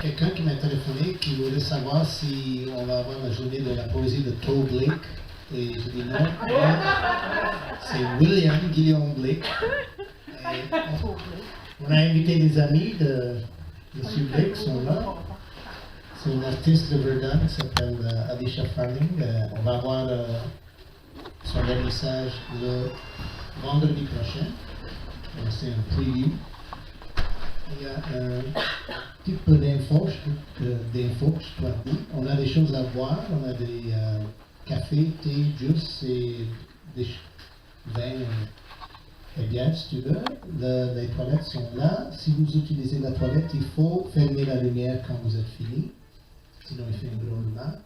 quelqu'un qui m'a téléphoné qui voulait savoir si on va avoir la journée de la poésie de Toe Blake. Et je dis non, c'est William Guillaume Blake. Et on a invité des amis de M. Blake, qui sont là. C'est une artiste de Verdun qui s'appelle Alicia Farming. On va avoir son vernissage le vendredi prochain. C'est un preview. Il y a un petit peu d'infos, je dois dire. On a des choses à boire, on a des café, thé, jus et des vins et bières si tu veux. Les toilettes sont là. Si vous utilisez la toilette, il faut fermer la lumière quand vous êtes fini. Sinon il fait une gros lumière.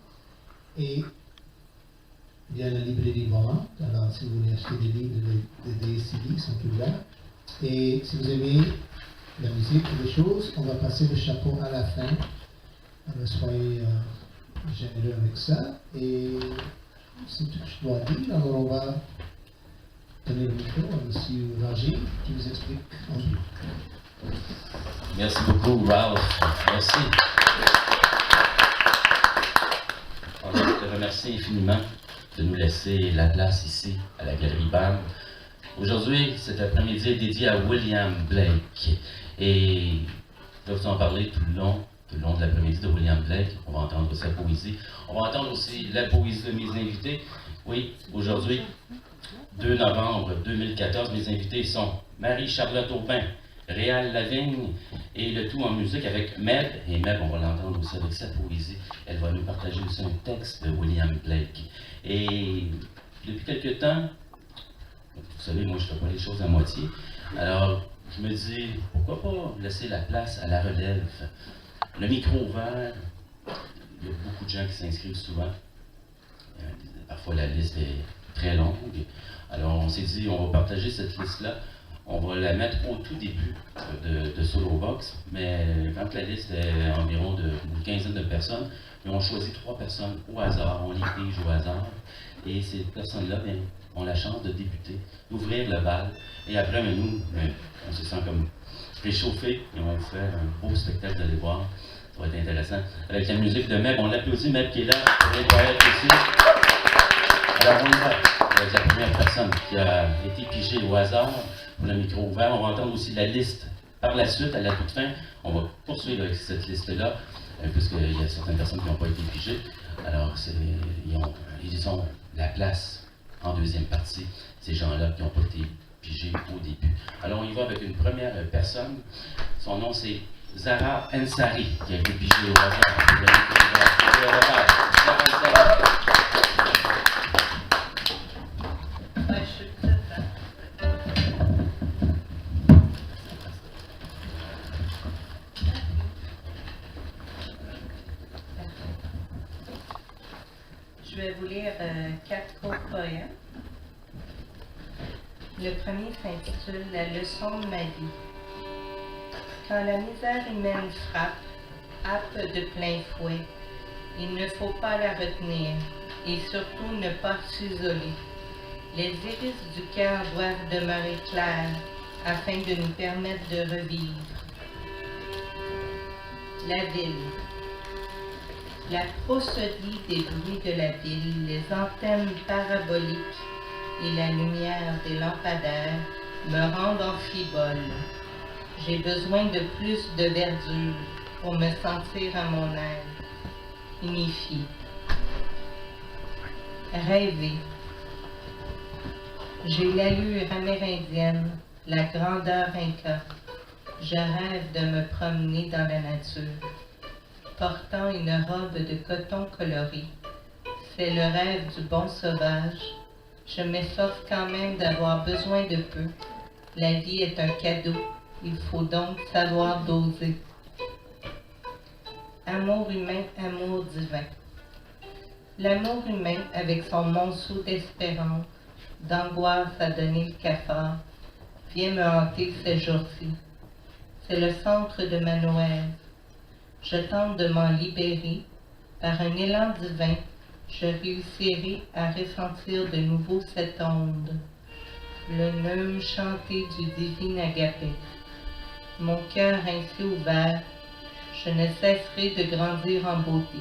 Et il y a la librairie volante. Alors si vous voulez acheter des livres, des CD, ils sont tous là. Et si vous aimez la musique et les choses, on va passer le chapeau à la fin. Alors soyez généreux avec ça. Et c'est tout que je dois dire. Alors on va donner le micro à M. Ranger qui nous explique un peu. Merci beaucoup, Ralph. Merci. On te remercie infiniment de nous laisser la place ici, à la Galerie BAM. Aujourd'hui, cet après-midi est dédié à William Blake. Et je vais vous en parler tout le long de l'après-midi de William Blake. On va entendre sa poésie. On va entendre aussi la poésie de mes invités. Oui, aujourd'hui, 2 novembre 2014, mes invités sont Marie-Charlotte Aubin, Réal Lavigne, et le tout en musique avec Meb. Et Meb, on va l'entendre aussi avec sa poésie. Elle va nous partager aussi un texte de William Blake. Et depuis quelque temps, vous savez, moi je ne fais pas les choses à moitié. Alors, je me dis, pourquoi pas laisser la place à la relève? Le micro ouvert, il y a beaucoup de gens qui s'inscrivent souvent. Parfois la liste est très longue. Alors on s'est dit, on va partager cette liste-là. On va la mettre au tout début de Solo Box, mais quand la liste est environ d'une quinzaine de personnes, on choisit 3 personnes au hasard, on les pige au hasard, et ces personnes-là ont la chance de débuter, d'ouvrir le bal, et après, nous, on se sent comme réchauffés, et on va vous faire un beau spectacle, vous allez voir, ça va être intéressant. Avec la musique de Meb, on l'applaudit, Meb qui est là, pour les poètes aussi. Alors on y va avec la première personne qui a été pigée au hasard pour le micro ouvert. On va entendre aussi la liste par la suite, à la toute fin. On va poursuivre avec cette liste-là, puisqu'il y a certaines personnes qui n'ont pas été pigées. Alors ils ont la place en deuxième partie, ces gens-là qui n'ont pas été pigés au début. Alors on y va avec une première personne. Son nom c'est Zara Ensari, qui a été pigée au hasard. Je vais vous lire 4 courts poèmes. Le premier s'intitule « La leçon de ma vie ». Quand la misère humaine frappe, happe de plein fouet, il ne faut pas la retenir et surtout ne pas s'isoler. Les iris du cœur doivent demeurer clairs afin de nous permettre de revivre. La ville. La prosodie des bruits de la ville, les antennes paraboliques et la lumière des lampadaires me rendent amphibole. J'ai besoin de plus de verdure pour me sentir à mon aise. Unifié. Rêver. J'ai l'allure amérindienne, la grandeur inca. Je rêve de me promener dans la nature, portant une robe de coton coloré. C'est le rêve du bon sauvage. Je m'efforce quand même d'avoir besoin de peu. La vie est un cadeau. Il faut donc savoir doser. Amour humain, amour divin. L'amour humain, avec son monceau d'espérance, d'angoisse à donner le cafard, vient me hanter ces jours-ci. C'est le centre de ma Noël. Je tente de m'en libérer. Par un élan divin, je réussirai à ressentir de nouveau cette onde. Le neume chanté du divin agapé. Mon cœur ainsi ouvert, je ne cesserai de grandir en beauté.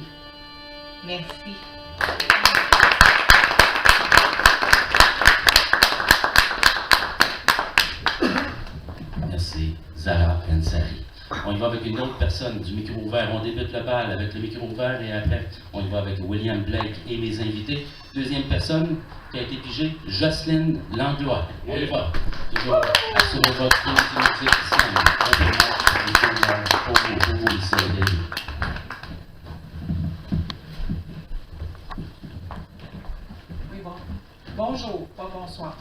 Merci. Merci, Zara Ansari. On y va avec une autre personne du micro ouvert. On débute le bal avec le micro ouvert et après, on y va avec William Blake et mes invités. Deuxième personne qui a été pigée, Jocelyne Langlois. On y va. Toujours assurez votre intimité pour vous ici. Oui, bon. Bonjour, pas bonsoir.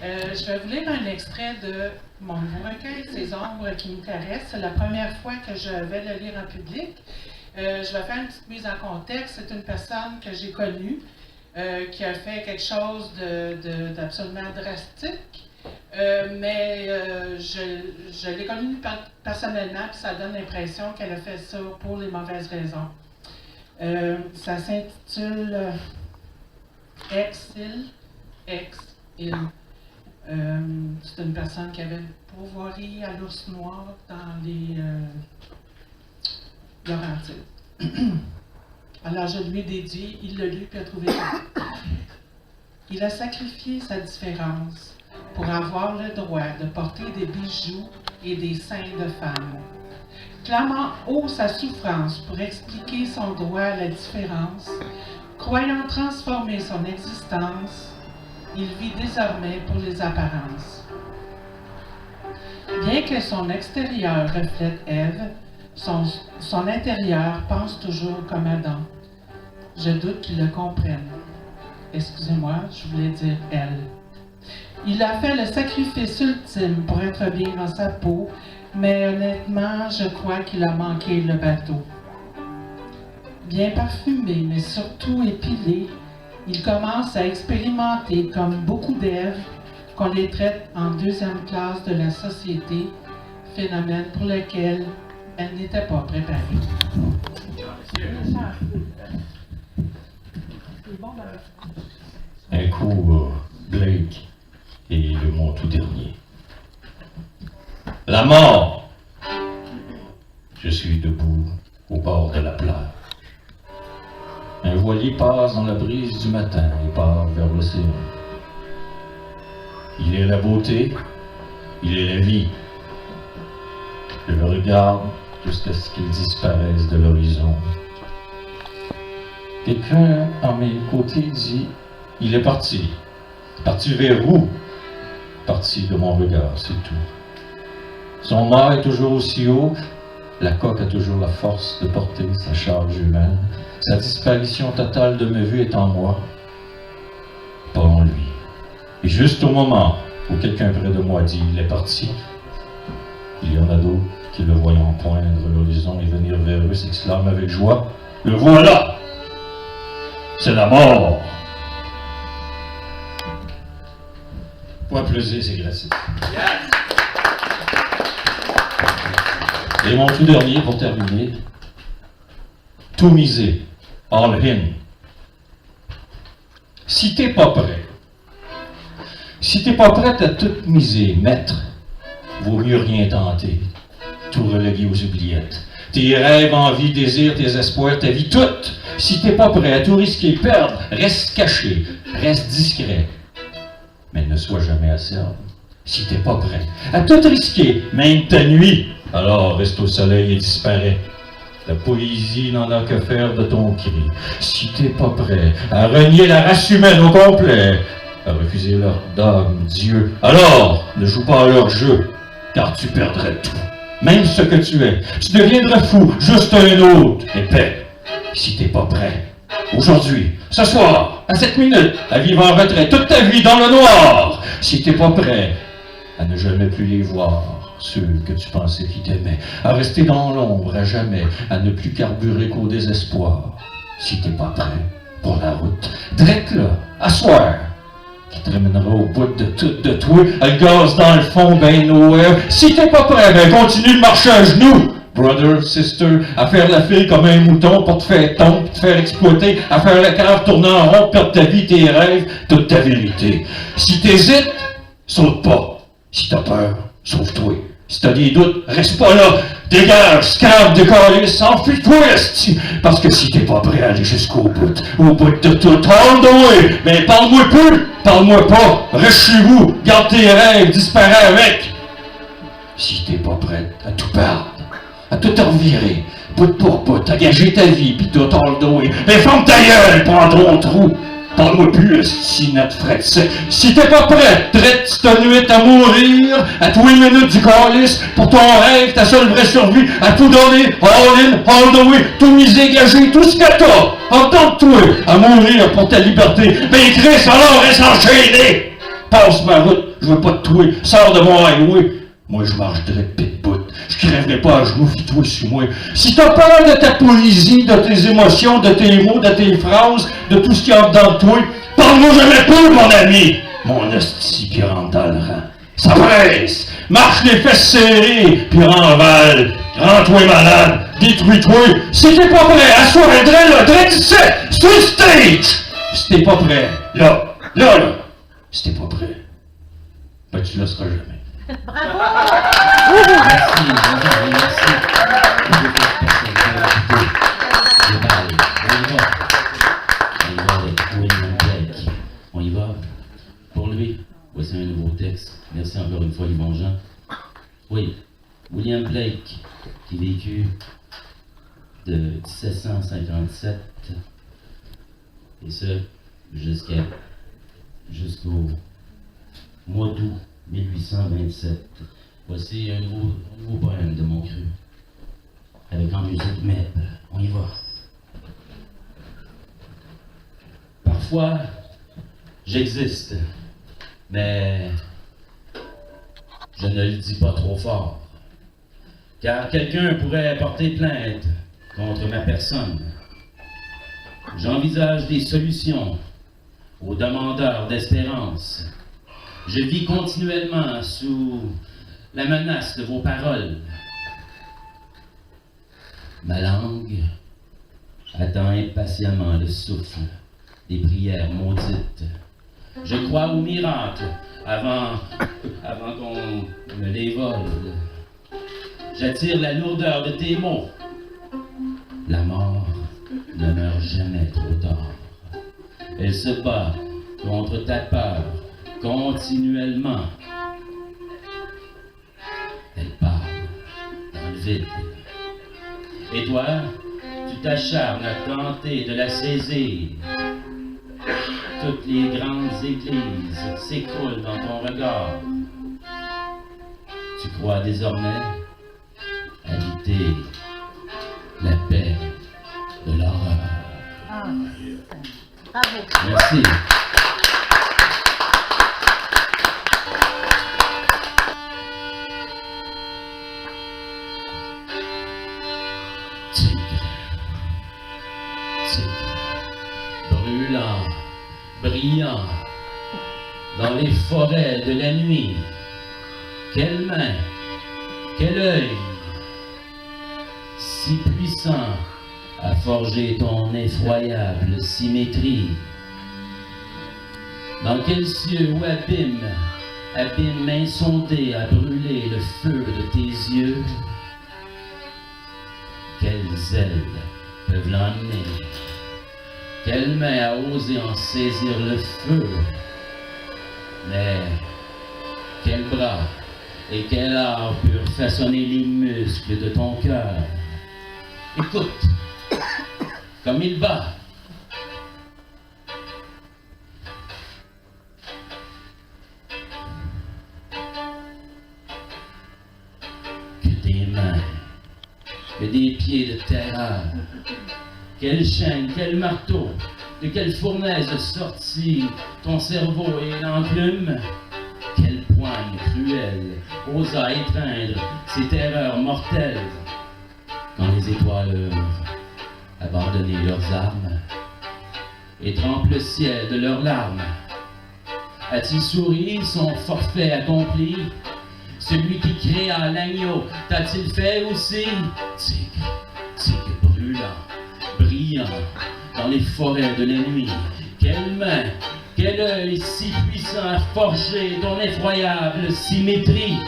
Je vais vous lire un extrait de mon nouveau recueil, Ces ombres qui me caressent. C'est la première fois que je vais le lire en public. Je vais faire une petite mise en contexte. C'est une personne que j'ai connue, qui a fait quelque chose d'absolument drastique. Mais je l'ai connue personnellement, puis ça donne l'impression qu'elle a fait ça pour les mauvaises raisons. Ça s'intitule Exil. C'est une personne qui avait une pourvoirie à l'ours noir dans les Laurentides. Alors je lui ai dédié, il l'a lu puis a trouvé ça. Il a sacrifié sa différence pour avoir le droit de porter des bijoux et des seins de femme. Clamant haut sa souffrance pour expliquer son droit à la différence, croyant transformer son existence, il vit désormais pour les apparences. Bien que son extérieur reflète Ève, son intérieur pense toujours comme Adam. Je doute qu'il le comprenne. Excusez-moi, je voulais dire elle. Il a fait le sacrifice ultime pour être bien dans sa peau, mais honnêtement, je crois qu'il a manqué le bateau. Bien parfumé, mais surtout épilé, il commence à expérimenter, comme beaucoup d'Èves, qu'on les traite en deuxième classe de la société, phénomène pour lequel elle n'était pas préparée. Un coup, Blake et le mot tout dernier. La mort! Je suis debout au bord de la plage. Un voilier passe dans la brise du matin et part vers l'océan. Il est la beauté, il est la vie. Je le regarde jusqu'à ce qu'il disparaisse de l'horizon. Quelqu'un à mes côtés dit, il est parti. Parti vers où? Parti de mon regard, c'est tout. Son mât est toujours aussi haut, la coque a toujours la force de porter sa charge humaine. Sa disparition totale de mes vues est en moi, pas en lui. Et juste au moment où quelqu'un près de moi dit « il est parti », il y en a d'autres qui, le voyant poindre l'horizon et venir vers eux, s'exclament avec joie « le voilà! C'est la mort! » Point plaisir, c'est gratuit. Et mon tout dernier, pour terminer, tout miser, all in. Si t'es pas prêt à tout miser, maître, vaut mieux rien tenter, tout reléguer aux oubliettes. Tes rêves, envies, désirs, tes espoirs, ta vie, toute. Si t'es pas prêt à tout risquer, perdre, reste caché, reste discret. Mais ne sois jamais acerbe. Si t'es pas prêt à tout risquer, même ta nuit, alors reste au soleil et disparaît. La poésie n'en a que faire de ton cri. Si t'es pas prêt à renier la race humaine au complet, à refuser leur dogme, Dieu, alors ne joue pas à leur jeu, car tu perdrais tout, même ce que tu es. Tu deviendrais fou, juste un autre, épais. Si t'es pas prêt, aujourd'hui, ce soir, à cette minute, à vivre en retrait toute ta vie dans le noir, si t'es pas prêt à ne jamais plus les voir, ceux que tu pensais qui t'aimaient, à rester dans l'ombre à jamais, à ne plus carburer qu'au désespoir, si t'es pas prêt pour la route, drette là, à soir, qui te ramènera au bout de tout de toi, le gaz dans le fond, ben nowhere. Si t'es pas prêt, ben continue de marcher à genoux, brother, sister, à faire la file comme un mouton pour te faire tomber, te faire exploiter, à faire le cœur tourner en rond, perdre ta vie, tes rêves, toute ta vérité. Si t'hésites, saute pas. Si t'as peur, sauve-toi. Si t'as des doutes, reste pas là. Dégage, scrap de calice, enfuis-toi, esti. Parce que si t'es pas prêt à aller jusqu'au bout de tout, all the way, mais parle-moi plus, parle-moi pas, reste chez vous, garde tes rêves, disparais avec. Si t'es pas prêt à tout perdre, à tout en revirer, bout pour bout, à gager ta vie, pis tout all the way, mais ferme ta gueule, prends ton trou. Parle-moi plus, si net fret sec. Si t'es pas prêt, traite cette nuit à mourir, à tous les minutes du calice, pour ton rêve, ta seule vraie survie, à tout donner, all in, all the way, tout miser, gager, tout ce que t'as, entends-toi, à mourir pour ta liberté. Mais Chris, alors reste enchaîné! Passe ma route, je veux pas te tuer, sors de mon highway. Moi, je marche direct pit bout. Je crèverai pas à genoux, fie-toi sur moi. Si t'as peur de ta poésie, de tes émotions, de tes mots, de tes phrases, de tout ce qu'il y a dedans de toi, parle-moi jamais plus, mon ami! Mon hostie qui rentre dans le rang. Ça presse! Marche les fesses serrées, puis renvale. Rends-toi malade, détruis-toi. Si t'es pas prêt, assois-toi là, direct ici, sur le stage! Si t'es pas prêt, là, si t'es pas prêt, ben tu le seras jamais. Merci, merci. On y va. Pour lui, voici un nouveau texte. Merci encore une fois, Yvon Jean. Oui, William Blake, qui vécut de 1757, et ce, jusqu'au mois d'août 1827. Voici un nouveau poème de mon cru, avec en musique Meb. On y va. Parfois, j'existe, mais je ne le dis pas trop fort, car quelqu'un pourrait porter plainte contre ma personne. J'envisage des solutions aux demandeurs d'espérance. Je vis continuellement sous la menace de vos paroles. Ma langue attend impatiemment le souffle des prières maudites. Je crois aux miracles avant qu'on me les vole. J'attire la lourdeur de tes mots. La mort ne meurt jamais trop tard. Elle se bat contre ta peur continuellement. Elle parle dans le vide. Et toi, tu t'acharnes à tenter de la saisir. Toutes les grandes églises s'écroulent dans ton regard. Tu crois désormais habiter la paix de l'horreur. Ah, bravo. Merci. Brûlant, brillant, dans les forêts de la nuit. Quelle main, quel œil, si puissant à forger ton effroyable symétrie. Dans quel cieux ou abîme insondé à brûler le feu de tes yeux. Quelles ailes peuvent l'emmener? Quelle main a osé en saisir le feu? Mais quel bras et quel art purent façonner les muscles de ton cœur? Écoute, comme il bat. Que des mains, que des pieds de terreur. Quelle chaîne, quel marteau, de quelle fournaise sortit ton cerveau et l'enclume? Quelle poigne cruelle osa étreindre ces terreurs mortelles quand les étoiles eurent abandonné leurs armes et trempent le ciel de leurs larmes? A-t-il souri son forfait accompli? Celui qui créa l'agneau t'a-t-il fait aussi? Tigre, tigre brûlant, brillant dans les forêts de la nuit. Quelle main, quel œil si puissant à forger ton effroyable symétrie.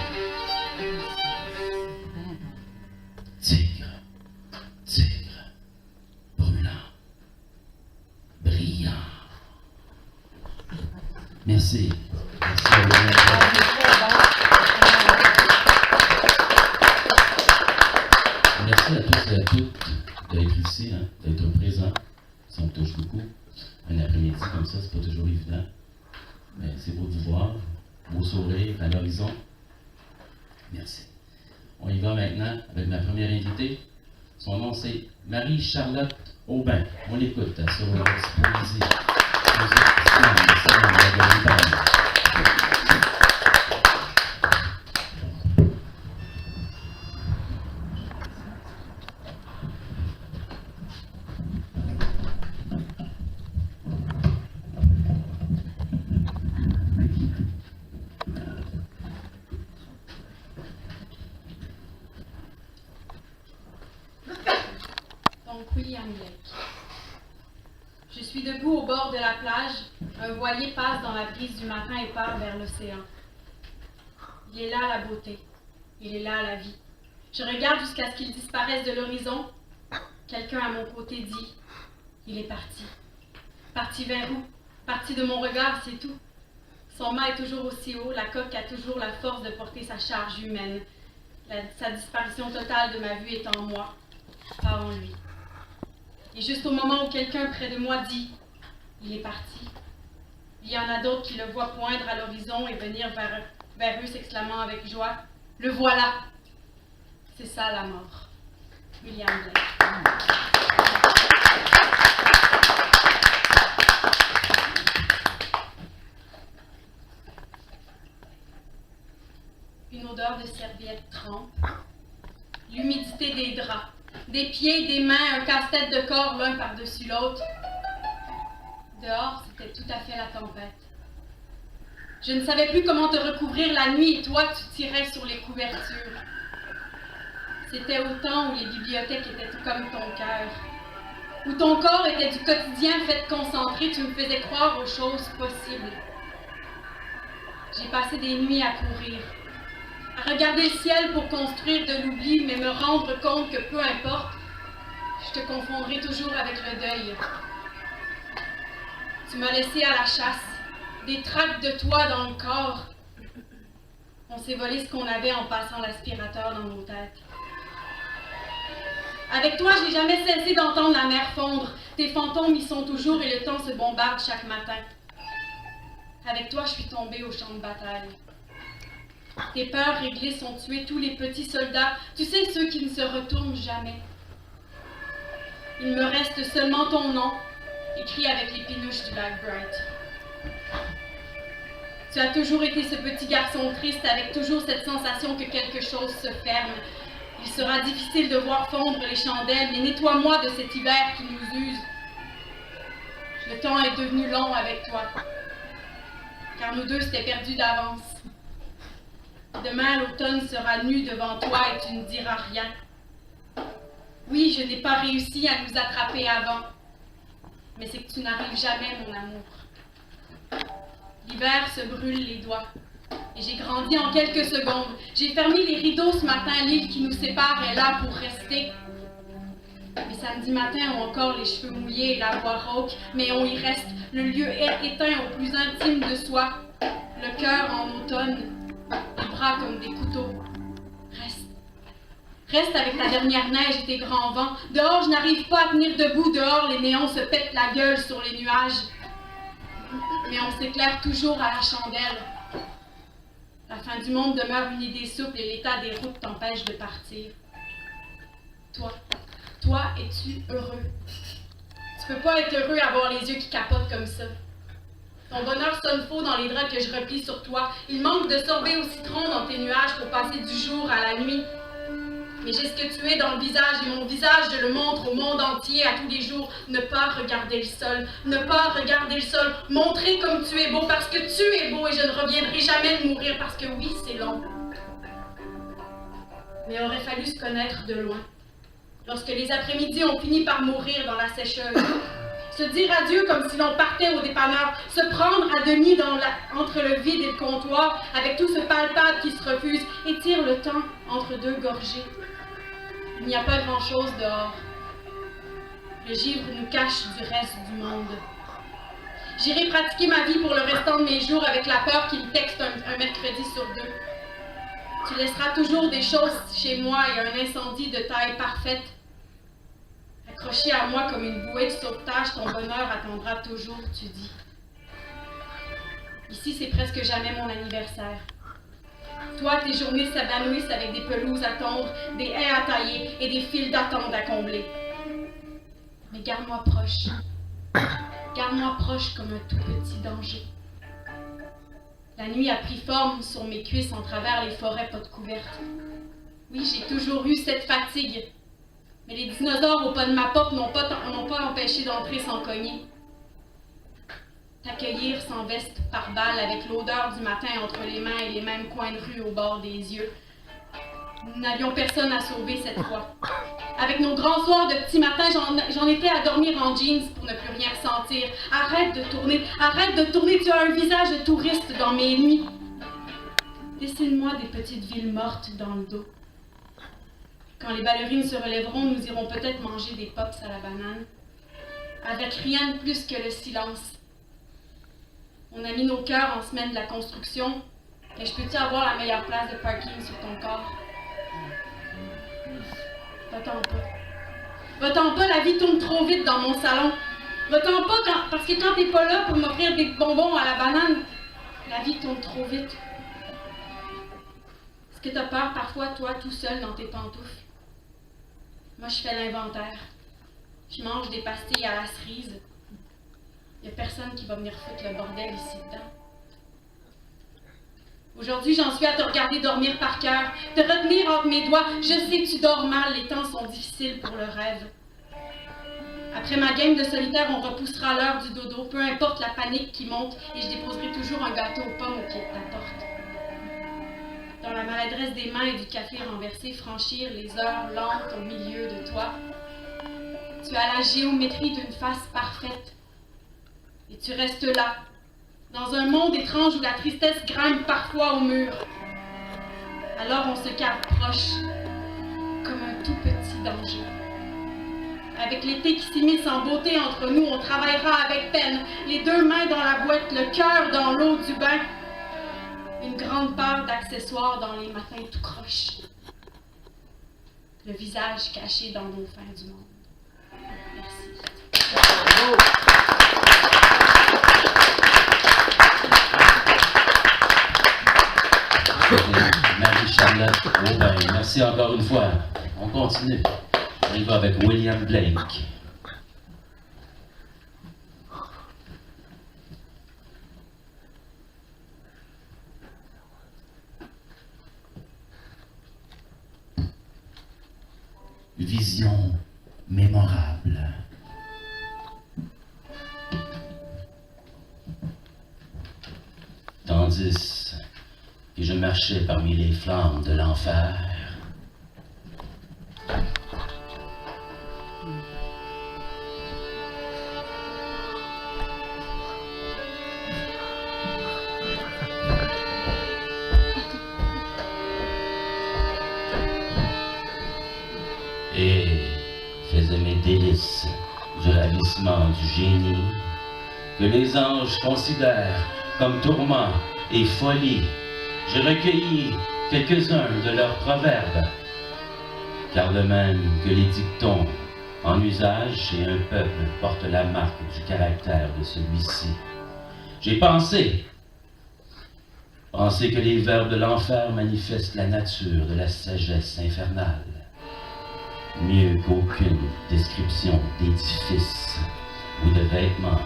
Merci. Merci à vous. Merci à tous et à toutes d'être ici, hein, d'être présents. Ça me touche beaucoup. Un après-midi comme ça, c'est pas toujours évident. Mais c'est beau de vous voir. Beau sourire à l'horizon. Merci. On y va maintenant avec ma première invitée. Son nom, c'est Marie-Charlotte Aubin. On l'écoute sur le poésie. Donc, William Blake. Je suis debout au bord de la plage. Un voilier passe dans la brise du matin et part vers l'océan. Il est là la beauté. Il est là la vie. Je regarde jusqu'à ce qu'il disparaisse de l'horizon. Quelqu'un à mon côté dit « Il est parti. » Parti vers où? Parti de mon regard, c'est tout. Son mât est toujours aussi haut. La coque a toujours la force de porter sa charge humaine. Sa disparition totale de ma vue est en moi, pas en lui. Et juste au moment où quelqu'un près de moi dit « Il est parti », il y en a d'autres qui le voient poindre à l'horizon et venir vers eux s'exclamant avec joie « Le voilà !» C'est ça la mort. William Blake. Une odeur de serviette trempe, l'humidité des draps, des pieds, des mains, un casse-tête de corps l'un par-dessus l'autre. Dehors, c'était tout à fait la tempête. Je ne savais plus comment te recouvrir la nuit et toi, tu tirais sur les couvertures. C'était au temps où les bibliothèques étaient tout comme ton cœur, où ton corps était du quotidien fait de concentrer, tu me faisais croire aux choses possibles. J'ai passé des nuits à courir, à regarder le ciel pour construire de l'oubli, mais me rendre compte que peu importe, je te confondrai toujours avec le deuil. Tu m'as laissé à la chasse, des traces de toi dans le corps. On s'est volé ce qu'on avait en passant l'aspirateur dans nos têtes. Avec toi, je n'ai jamais cessé d'entendre la mer fondre. Tes fantômes y sont toujours et le temps se bombarde chaque matin. Avec toi, je suis tombée au champ de bataille. Tes peurs réglées ont tué tous les petits soldats, tu sais, ceux qui ne se retournent jamais. Il me reste seulement ton nom, écrit avec les péluches du lac Bright. Tu as toujours été ce petit garçon triste avec toujours cette sensation que quelque chose se ferme. Il sera difficile de voir fondre les chandelles, mais nettoie-moi de cet hiver qui nous use. Le temps est devenu long avec toi, car nous deux s'étaient perdus d'avance. Demain, l'automne sera nu devant toi et tu ne diras rien. Oui, je n'ai pas réussi à nous attraper avant, mais c'est que tu n'arrives jamais, mon amour. L'hiver se brûle les doigts, et j'ai grandi en quelques secondes. J'ai fermé les rideaux ce matin, l'île qui nous sépare est là pour rester. Les samedis matins ont encore les cheveux mouillés et la voix rauque, mais on y reste, le lieu est éteint au plus intime de soi, le cœur en automne, les bras comme des couteaux. Reste. Reste avec ta dernière neige et tes grands vents. Dehors, je n'arrive pas à tenir debout. Dehors, les néons se pètent la gueule sur les nuages. Mais on s'éclaire toujours à la chandelle. La fin du monde demeure une idée souple et l'état des routes t'empêche de partir. Toi, es-tu heureux? Tu peux pas être heureux à avoir les yeux qui capotent comme ça. Ton bonheur sonne faux dans les draps que je replie sur toi. Il manque de sorbet au citron dans tes nuages pour passer du jour à la nuit. Mais j'ai ce que tu es dans le visage et mon visage, je le montre au monde entier à tous les jours. Ne pas regarder le sol, ne pas regarder le sol. Montrer comme tu es beau parce que tu es beau et je ne reviendrai jamais de mourir parce que oui, c'est long. Mais aurait fallu se connaître de loin. Lorsque les après-midi ont fini par mourir dans la sécheuse. Se dire adieu comme si l'on partait au dépanneur, se prendre à demi entre le vide et le comptoir, avec tout ce palpable qui se refuse, étire le temps entre deux gorgées. Il n'y a pas grand-chose dehors. Le givre nous cache du reste du monde. J'irai pratiquer ma vie pour le restant de mes jours avec la peur qu'il me texte un mercredi sur 2. Tu laisseras toujours des choses chez moi et un incendie de taille parfaite. Accroché à moi comme une bouée de sauvetage, ton bonheur attendra toujours, tu dis. Ici, c'est presque jamais mon anniversaire. Toi, tes journées s'évanouissent avec des pelouses à tondre, des haies à tailler et des files d'attente à combler. Mais garde-moi proche. Garde-moi proche comme un tout petit danger. La nuit a pris forme sur mes cuisses en travers les forêts potes couvertes. Oui, j'ai toujours eu cette fatigue. Mais les dinosaures au pas de ma porte n'ont pas empêché d'entrer sans cogner. T'accueillir sans veste par balle avec l'odeur du matin entre les mains et les mêmes coins de rue au bord des yeux. Nous n'avions personne à sauver cette fois. Avec nos grands soirs de petit matin, j'en étais à dormir en jeans pour ne plus rien ressentir. Arrête de tourner, tu as un visage de touriste dans mes nuits. Dessine-moi des petites villes mortes dans le dos. Quand les ballerines se relèveront, nous irons peut-être manger des pops à la banane. Avec rien de plus que le silence. On a mis nos cœurs en semaine de la construction. Et je peux-tu avoir la meilleure place de parking sur ton corps? Va-t'en pas. Va-t'en pas, la vie tourne trop vite dans mon salon. Va-t'en pas, parce que quand t'es pas là pour m'offrir des bonbons à la banane, la vie tourne trop vite. Est-ce que t'as peur parfois, toi, tout seul dans tes pantoufles? Moi, je fais l'inventaire. Je mange des pastilles à la cerise. Il n'y a personne qui va venir foutre le bordel ici dedans. Aujourd'hui, j'en suis à te regarder dormir par cœur, te retenir entre mes doigts. Je sais que tu dors mal, les temps sont difficiles pour le rêve. Après ma game de solitaire, on repoussera l'heure du dodo, peu importe la panique qui monte, et je déposerai toujours un gâteau aux pommes au pied de ta porte. Dans la maladresse des mains et du café renversé, franchir les heures lentes au milieu de toi. Tu as la géométrie d'une face parfaite. Et tu restes là, dans un monde étrange où la tristesse grimpe parfois au mur. Alors on se garde proche, comme un tout petit danger. Avec l'été qui s'immisce en beauté entre nous, on travaillera avec peine, les deux mains dans la boîte, le cœur dans l'eau du bain. Une grande peur d'accessoires dans les matins tout croche. Le visage caché dans nos fins du monde. Merci. Marie-Charlotte Aubin, merci encore une fois. On continue. On y va avec William Blake. Vision mémorable. Tandis que je marchais parmi les flammes de l'enfer, et faisais mes délices du ravissement du génie que les anges considèrent comme tourment et folie. Je recueillis quelques-uns de leurs proverbes, car de même que les dictons en usage chez un peuple portent la marque du caractère de celui-ci. J'ai pensé que les verbes de l'enfer manifestent la nature de la sagesse infernale, mieux qu'aucune description d'édifice ou de vêtements.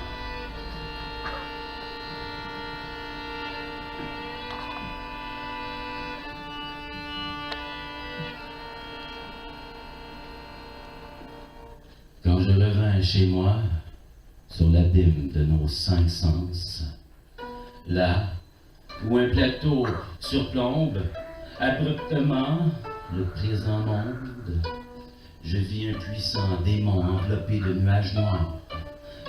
Quand je revins chez moi, sur l'abîme de nos 5 sens, là où un plateau surplombe abruptement le présent monde, je vis un puissant démon enveloppé de nuages noirs,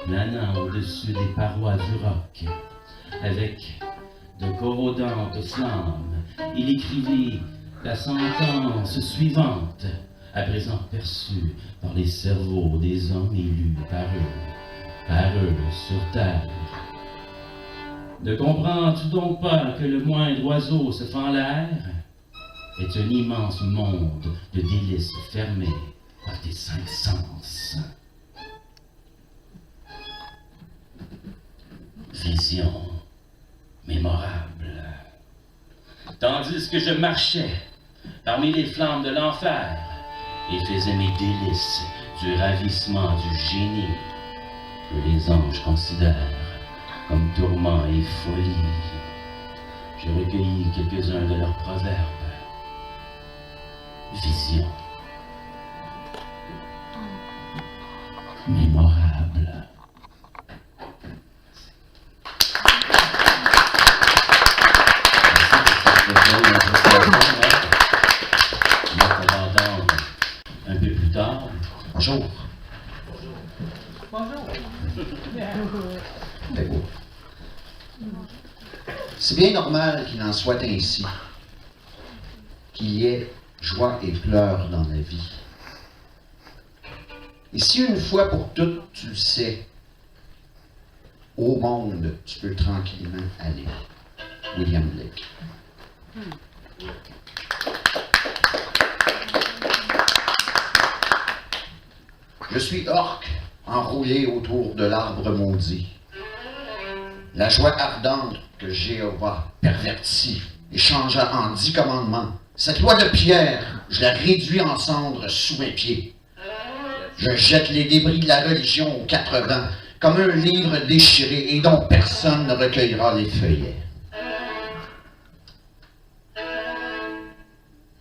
planant au-dessus des parois du roc. Avec de corrodantes flammes, il écrivit la sentence suivante, à présent perçue par les cerveaux des hommes élus par eux sur terre. Ne comprends-tu donc pas que le moindre oiseau se fend l'air est un immense monde de délices fermé par tes 5 sens? Vision mémorable. Tandis que je marchais parmi les flammes de l'enfer et faisais mes délices du ravissement du génie que les anges considèrent comme tourment et folie, j'ai recueilli quelques-uns de leurs proverbes. Vision mémorable. Un peu plus tard. Bonjour. Bonjour. C'est beau. C'est bien normal qu'il en soit ainsi, qu'il y ait joie et pleurs dans la vie. Et si une fois pour toutes tu le sais, au monde, tu peux tranquillement aller. William Blake. Je suis orque, enroulé autour de l'arbre maudit. La joie ardente que Jéhovah pervertit et changea en 10 commandements. Cette loi de pierre, je la réduis en cendres sous mes pieds. Je jette les débris de la religion aux 4 vents, comme un livre déchiré et dont personne ne recueillera les feuillets.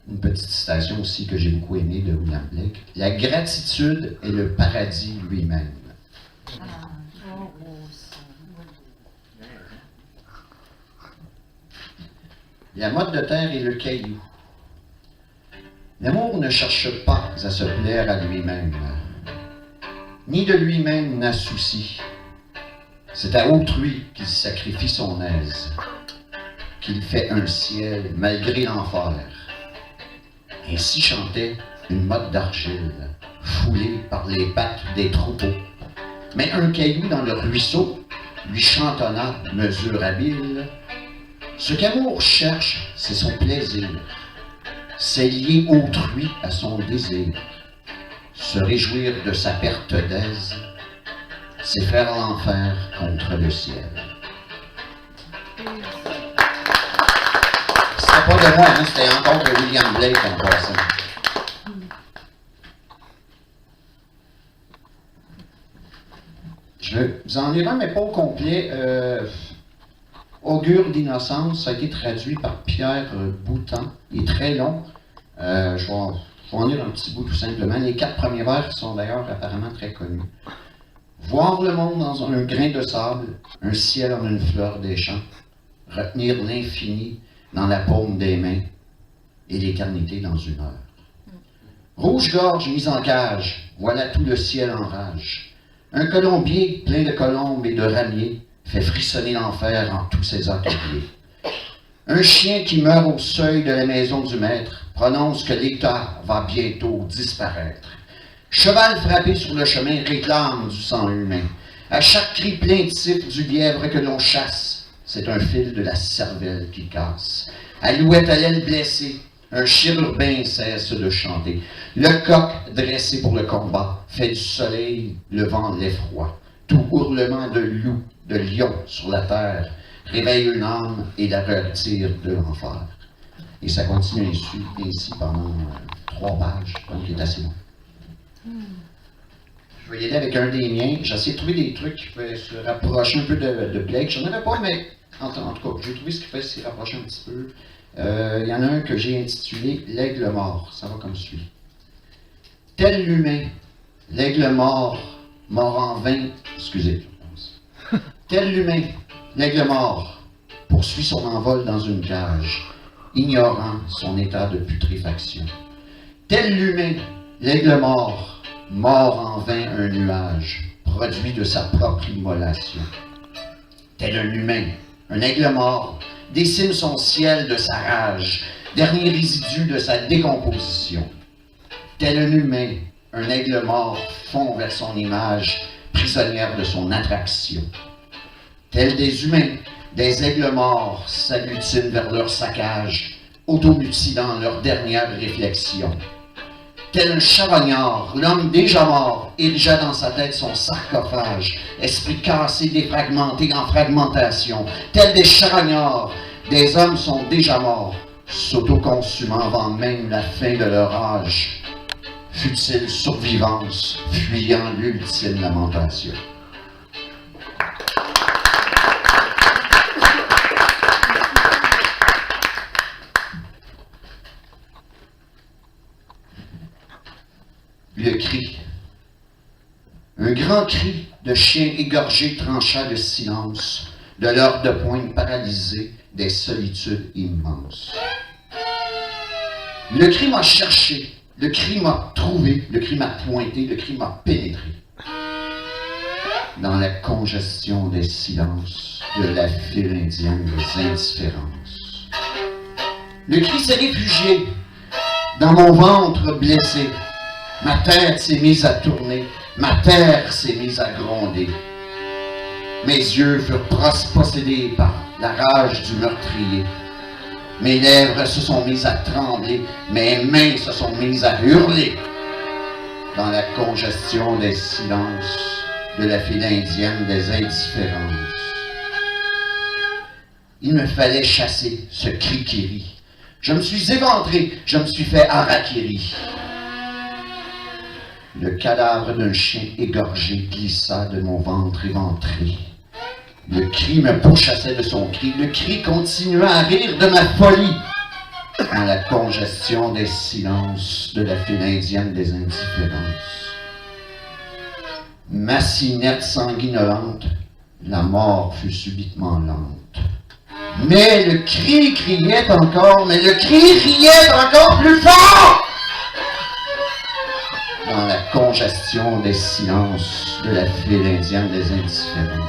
Une petite citation aussi que j'ai beaucoup aimée de William Blake. La gratitude est le paradis lui-même. La motte de terre est le caillou. L'amour ne cherche pas à se plaire à lui-même, ni de lui-même n'a souci. C'est à autrui qu'il sacrifie son aise, qu'il fait un ciel malgré l'enfer. Ainsi chantait une motte d'argile, foulée par les pattes des troupeaux. Mais un caillou dans le ruisseau lui chantonna, mesure habile. Ce qu'amour cherche, c'est son plaisir. C'est lier autrui à son désir. Se réjouir de sa perte d'aise, c'est faire l'enfer contre le ciel. C'était pas de moi, hein, c'était encore de William Blake en passant. Je vais vous en lire un, mais pas au complet. Augure d'innocence, ça a été traduit par Pierre Boutan. Il est très long. Je vais en lire un petit bout tout simplement. Les 4 premiers vers sont d'ailleurs apparemment très connus. Voir le monde dans un grain de sable, un ciel en une fleur des champs, retenir l'infini dans la paume des mains et l'éternité dans une heure. Rouge-gorge mise en cage, voilà tout le ciel en rage. Un colombier plein de colombes et de ramiers fait frissonner l'enfer en tous ses ateliers. Un chien qui meurt au seuil de la maison du maître prononce que l'État va bientôt disparaître. Cheval frappé sur le chemin réclame du sang humain. À chaque cri plaintif du lièvre que l'on chasse, c'est un fil de la cervelle qui casse. Alouette à l'aile blessée, un chérubin cesse de chanter. Le coq, dressé pour le combat, fait du soleil le vent l'effroi. Tout hurlement de loup, de lion sur la terre, réveille une âme et la retire de l'enfer. Et ça continue ainsi pendant 3 pages, donc il est assez long. Je vais y aller avec un des miens. J'ai essayé de trouver des trucs qui pouvaient se rapprocher un peu de Blake. J'en avais pas, mais en tout cas, j'ai trouvé ce qui fait s'y rapprocher un petit peu. Il y en a un que j'ai intitulé « L'aigle mort ». Ça va comme suit. Tel l'humain, l'aigle mort, mort en vain, excusez, tel l'humain, l'aigle mort, poursuit son envol dans une cage, ignorant son état de putréfaction. Tel l'humain, l'aigle mort, mort en vain un nuage, produit de sa propre immolation. Tel un humain, un aigle mort, dessine son ciel de sa rage, dernier résidu de sa décomposition. Tel un humain, un aigle mort fond vers son image, prisonnière de son attraction. Tel des humains, Des aigles morts s'agglutinent vers leur saccage, automutilant leur dernière réflexion. Tel un charognard, l'homme déjà mort érigea dans sa tête son sarcophage, esprit cassé, défragmenté en fragmentation. Tel des charognards, des hommes sont déjà morts, s'autoconsumant avant même la fin de leur âge. Futile survivance, fuyant l'ultime lamentation. Le cri. Un grand cri de chien égorgé trancha le silence de l'heure de pointe paralysée des solitudes immenses. Le cri m'a cherché, le cri m'a trouvé, le cri m'a pointé, le cri m'a pénétré. Dans la congestion des silences de la file indienne des indifférences. Le cri s'est réfugié dans mon ventre blessé. Ma tête s'est mise à tourner, ma terre s'est mise à gronder. Mes yeux furent possédés par la rage du meurtrier. Mes lèvres se sont mises à trembler, mes mains se sont mises à hurler. Dans la congestion des silences de la file indienne des indifférences. Il me fallait chasser ce cri qui rit. Je me suis éventré, je me suis fait harakiri. Le cadavre d'un chien égorgé glissa de mon ventre éventré. Le cri me pourchassait de son cri. Le cri continua à rire de ma folie. Dans la congestion des silences de la file indienne des indifférences. Massinette sanguinolente, la mort fut subitement lente. Mais le cri criait encore, mais le cri riait encore plus fort! Dans la congestion des silences de la file indienne des indifférences.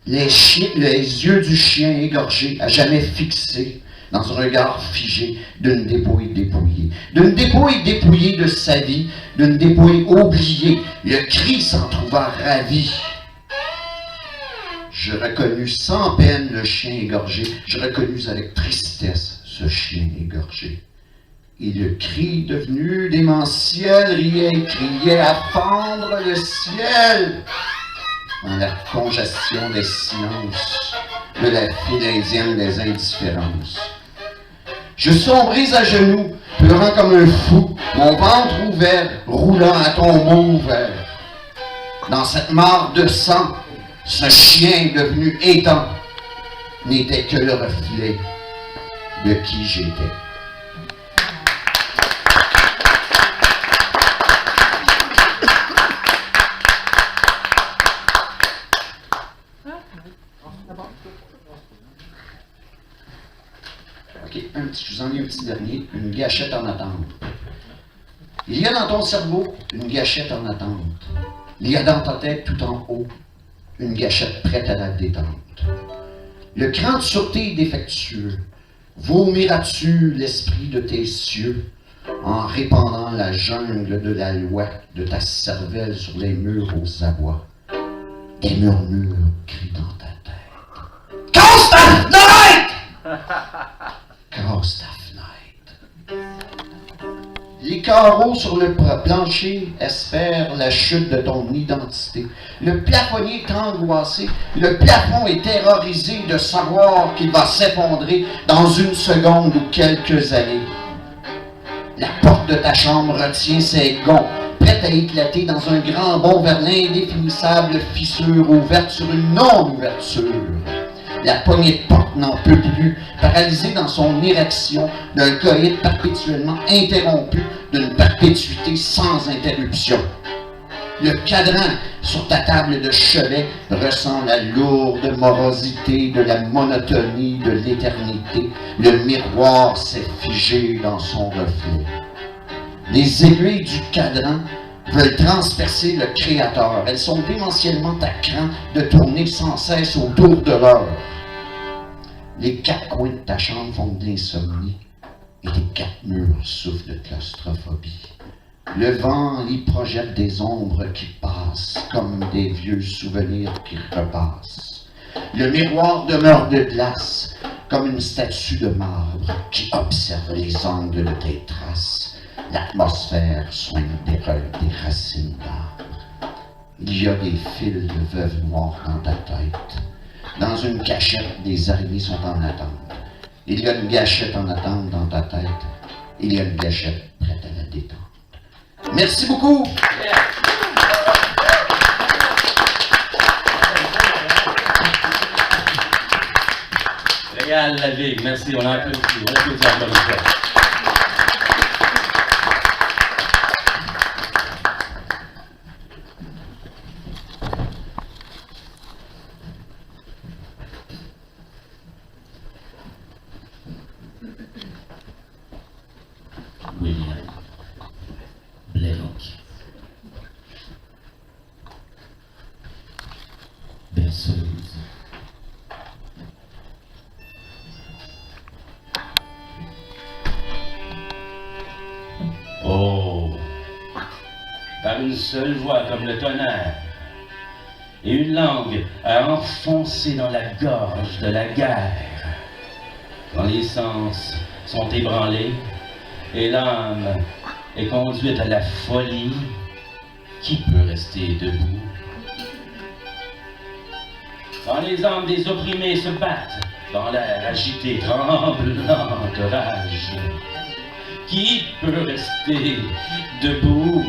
Les yeux du chien égorgé, à jamais fixés dans un regard figé d'une dépouille dépouillée. D'une dépouille dépouillée de sa vie, d'une dépouille oubliée. Le cri s'en trouva ravi. Je reconnus sans peine le chien égorgé. Je reconnus avec tristesse ce chien égorgé. Et le cri devenu démentiel riait et criait à fendre le ciel. Dans la congestion des silences de la file indienne des indifférences. Je sombris à genoux, pleurant comme un fou, mon ventre ouvert, roulant à tombeau ouvert. Dans cette mare de sang, ce chien devenu étang n'était que le reflet de qui j'étais. OK, je vous en ai un petit dernier, une gâchette en attente. Il y a dans ton cerveau une gâchette en attente. Il y a dans ta tête tout en haut une gâchette prête à la détente. Le cran de sûreté est défectueux. Vomiras-tu l'esprit de tes cieux en répandant la jungle de la loi de ta cervelle sur les murs aux abois? Des murmures crient dans ta tête. Casse ta fenêtre! Casse ta fenêtre. Les carreaux sur le plancher espèrent la chute de ton identité. Le plafonnier est angoissé. Le plafond est terrorisé de savoir qu'il va s'effondrer dans une seconde ou quelques années. La porte de ta chambre retient ses gonds, prête à éclater dans un grand bond vers l'indéfinissable fissure ouverte sur une non-ouverture. La poignée de porte n'en peut plus, paralysée dans son érection d'un coït perpétuellement interrompu, d'une perpétuité sans interruption. Le cadran sur ta table de chevet ressent la lourde morosité de la monotonie de l'éternité. Le miroir s'est figé dans son reflet. Les aiguilles du cadran veulent transpercer le Créateur. Elles sont démentiellement à cran de tourner sans cesse autour de l'heure. Les quatre coins de ta chambre font de l'insomnie et tes quatre murs souffrent de claustrophobie. Le vent y projette des ombres qui passent, comme des vieux souvenirs qui repassent. Le miroir demeure de glace, comme une statue de marbre qui observe les angles de tes traces. L'atmosphère soigne des racines d'arbres. Il y a des fils de veuve noire dans ta tête. Dans une cachette, des araignées sont en attente. Il y a une gâchette en attente dans ta tête. Il y a une gâchette prête à la détente. Merci beaucoup! Réal Lavigne, merci, on a applaudi encore une fois. William Blake. Berceuse. Oh, par une seule voix comme le tonnerre, et une langue à enfoncer dans la gorge de la guerre, quand les sens sont ébranlés, et l'âme est conduite à la folie, qui peut rester debout? Quand les âmes des opprimés se battent dans l'air agité, tremblant de rage, qui peut rester debout?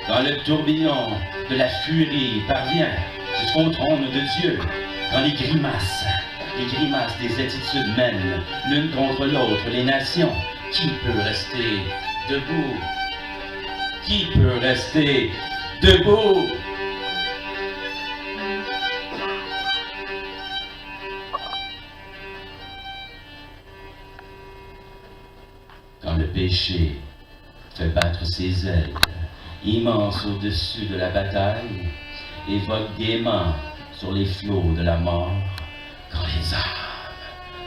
Quand le tourbillon de la furie parvient jusqu'au trône de Dieu, quand les grimaces des attitudes mènent l'une contre l'autre les nations, qui peut rester debout? Qui peut rester debout? Quand le péché fait battre ses ailes, immense au-dessus de la bataille, et vogue gaiement sur les flots de la mort, quand les âmes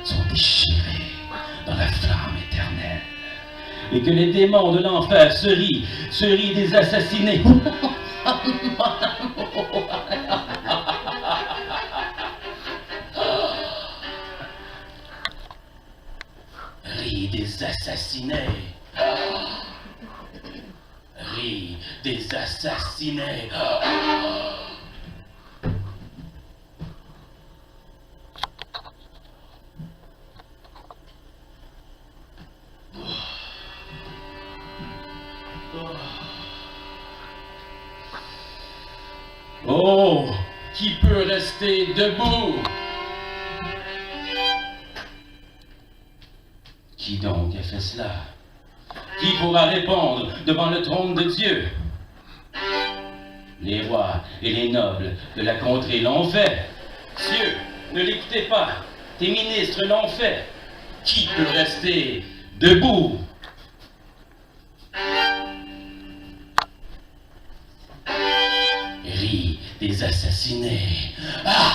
sont déchirées dans la flamme éternelle, et que les démons de l'enfer se rient des assassinés. Rit des assassinés. Rit des assassinés. Oh, qui peut rester debout? Qui donc a fait cela? Qui pourra répondre devant le trône de Dieu? Les rois et les nobles de la contrée l'ont fait. Cieux, ne l'écoutez pas. Tes ministres l'ont fait. Qui peut rester debout? Rit des assassinés. Ah!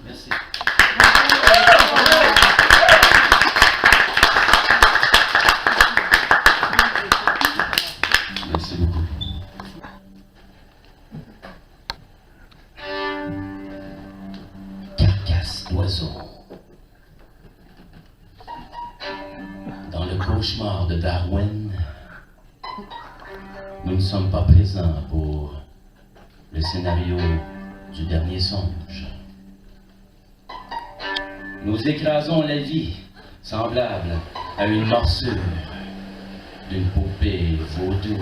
Merci. Merci beaucoup. Carcasse d'oiseau. Dans le cauchemar de Darwin, nous ne sommes pas présents pour le scénario du dernier songe. Nous écrasons la vie, semblable à une morsure d'une poupée vaudou.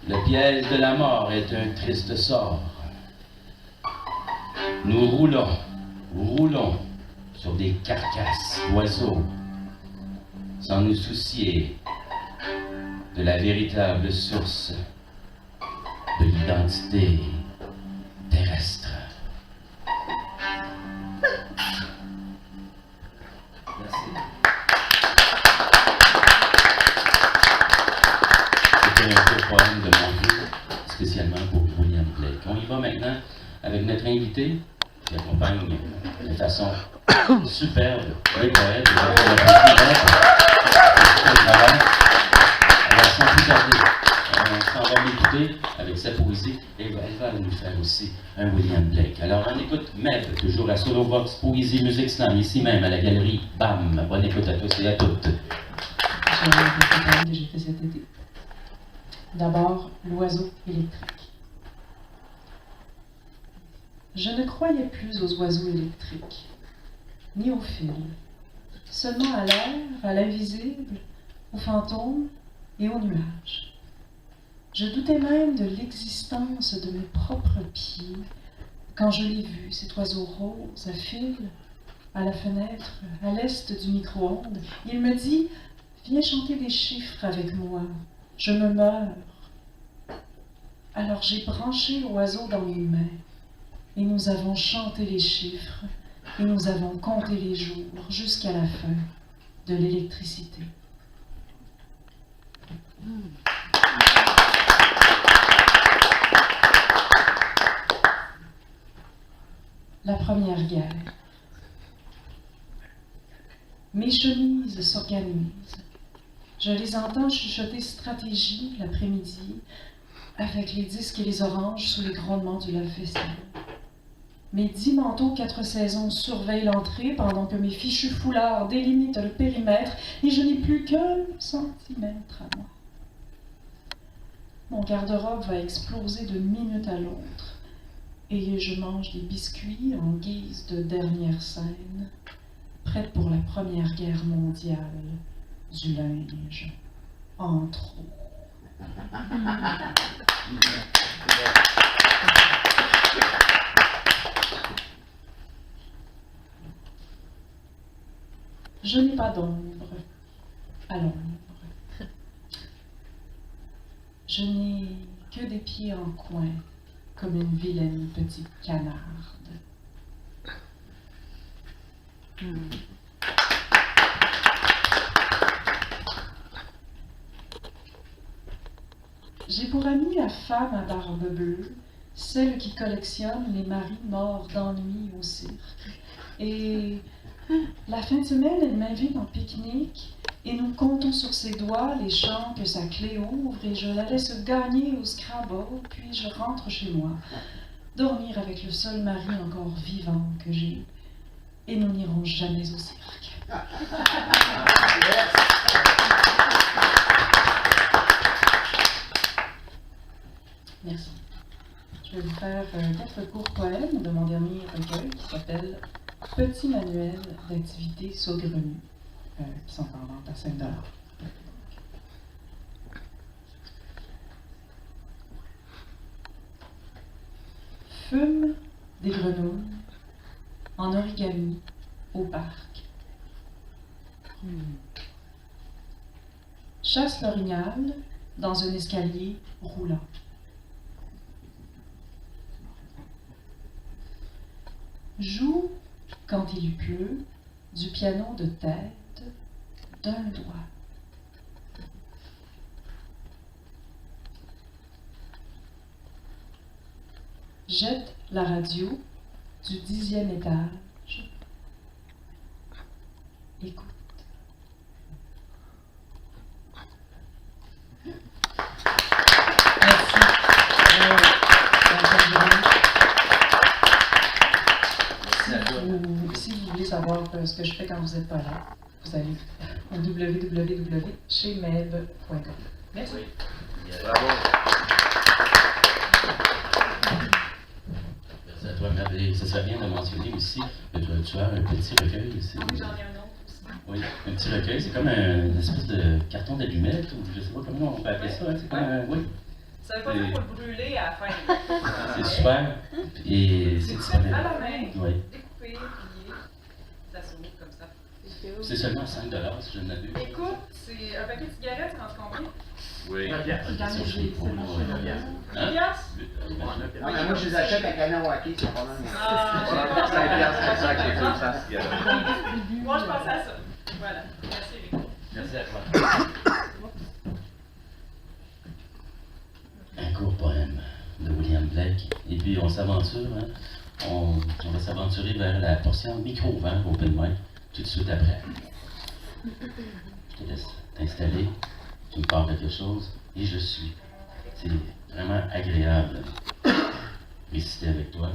Le piège de la mort est un triste sort. Nous roulons sur des carcasses d'oiseaux, sans nous soucier de la véritable source de l'identité terrestre. invité qui accompagne de façon superbe les poètes et alors sans plus tarder, on s'en va l'écouter avec sa poésie et elle va nous faire aussi un William Blake. Alors on écoute Meb, toujours à Solo Vox, Poésie, Musique Slam, ici même à la galerie BAM. Bonne écoute à tous et à toutes. Je vais vous parler que j'ai fait cet été. D'abord, l'oiseau électrique. Je ne croyais plus aux oiseaux électriques, ni aux fils, seulement à l'air, à l'invisible, aux fantômes et aux nuages. Je doutais même de l'existence de mes propres pieds quand je l'ai vu, cet oiseau rose à fil, à la fenêtre, à l'est du micro-ondes. Il me dit « Viens chanter des chiffres avec moi, je me meurs. » Alors j'ai branché l'oiseau dans mes mains et nous avons chanté les chiffres et nous avons compté les jours jusqu'à la fin de l'électricité. La Première Guerre. Mes chemises s'organisent. Je les entends chuchoter stratégie l'après-midi avec les disques et les oranges sous les grondements du lave-vaisselle. Mes 10 manteaux 4 saisons surveillent l'entrée pendant que mes fichus foulards délimitent le périmètre et je n'ai plus qu'un centimètre à moi. Mon garde-robe va exploser d'une minute à l'autre et je mange des biscuits en guise de dernière scène, prête pour la Première Guerre mondiale, du linge en trop. Je n'ai pas d'ombre à l'ombre. Je n'ai que des pieds en coin, comme une vilaine petite canarde. J'ai pour amie la femme à barbe bleue, celle qui collectionne les maris morts d'ennui au cirque. Et la fin de semaine, elle m'invite en pique-nique et nous comptons sur ses doigts les champs que sa clé ouvre et je la laisse gagner au Scrabble, puis je rentre chez moi, dormir avec le seul mari encore vivant que j'ai et nous n'irons jamais au cirque. Merci. Je vais vous faire 4 courts poèmes de mon dernier recueil qui s'appelle Petit manuel d'activités saugrenues, qui sont en vente à 5 $. Fume des grenouilles en origami au parc. Chasse l'orignal dans un escalier roulant. Joue, quand il pleut, du piano de tête d'un doigt. Jette la radio du 10e étage. Écoute. Merci. Si vous voulez savoir ce que je fais quand vous n'êtes pas là, vous allez au www.cheymeb.com. Merci. Bravo. Merci à toi, Mab. Et ce serait bien de mentionner aussi que tu as un petit recueil ici. Oui, j'en ai un autre aussi. Oui, un petit recueil, c'est comme une espèce de carton d'allumette, ou je ne sais pas comment on peut appeler ça. Hein, c'est comme oui. Ça veut pas dire qu'il faut le brûler à la fin. C'est super. Et c'est fait disponible. à la main, Oui. découpé, plié, ça s'ouvre comme ça. C'est seulement 5 $ si je ne l'abuse. Écoute, c'est un paquet de cigarettes, ça rentre combien? Oui. 9 C'est sur chez Paul, ouais. 10 piastres? Moi, je les achète à Kanawaki, c'est pas mal. Ah, Voilà, pour 5 piastres, c'est ça que j'ai fait ça. moi, je pensais à ça. Voilà. Merci, Rico. Merci à toi. Un court poème de William Blake. Et puis on s'aventure, hein, On va s'aventurer vers la portion micro-ouvert open mic tout de suite après. Je te laisse t'installer, tu me parles quelque chose, et je suis. C'est vraiment agréable de réciter avec toi.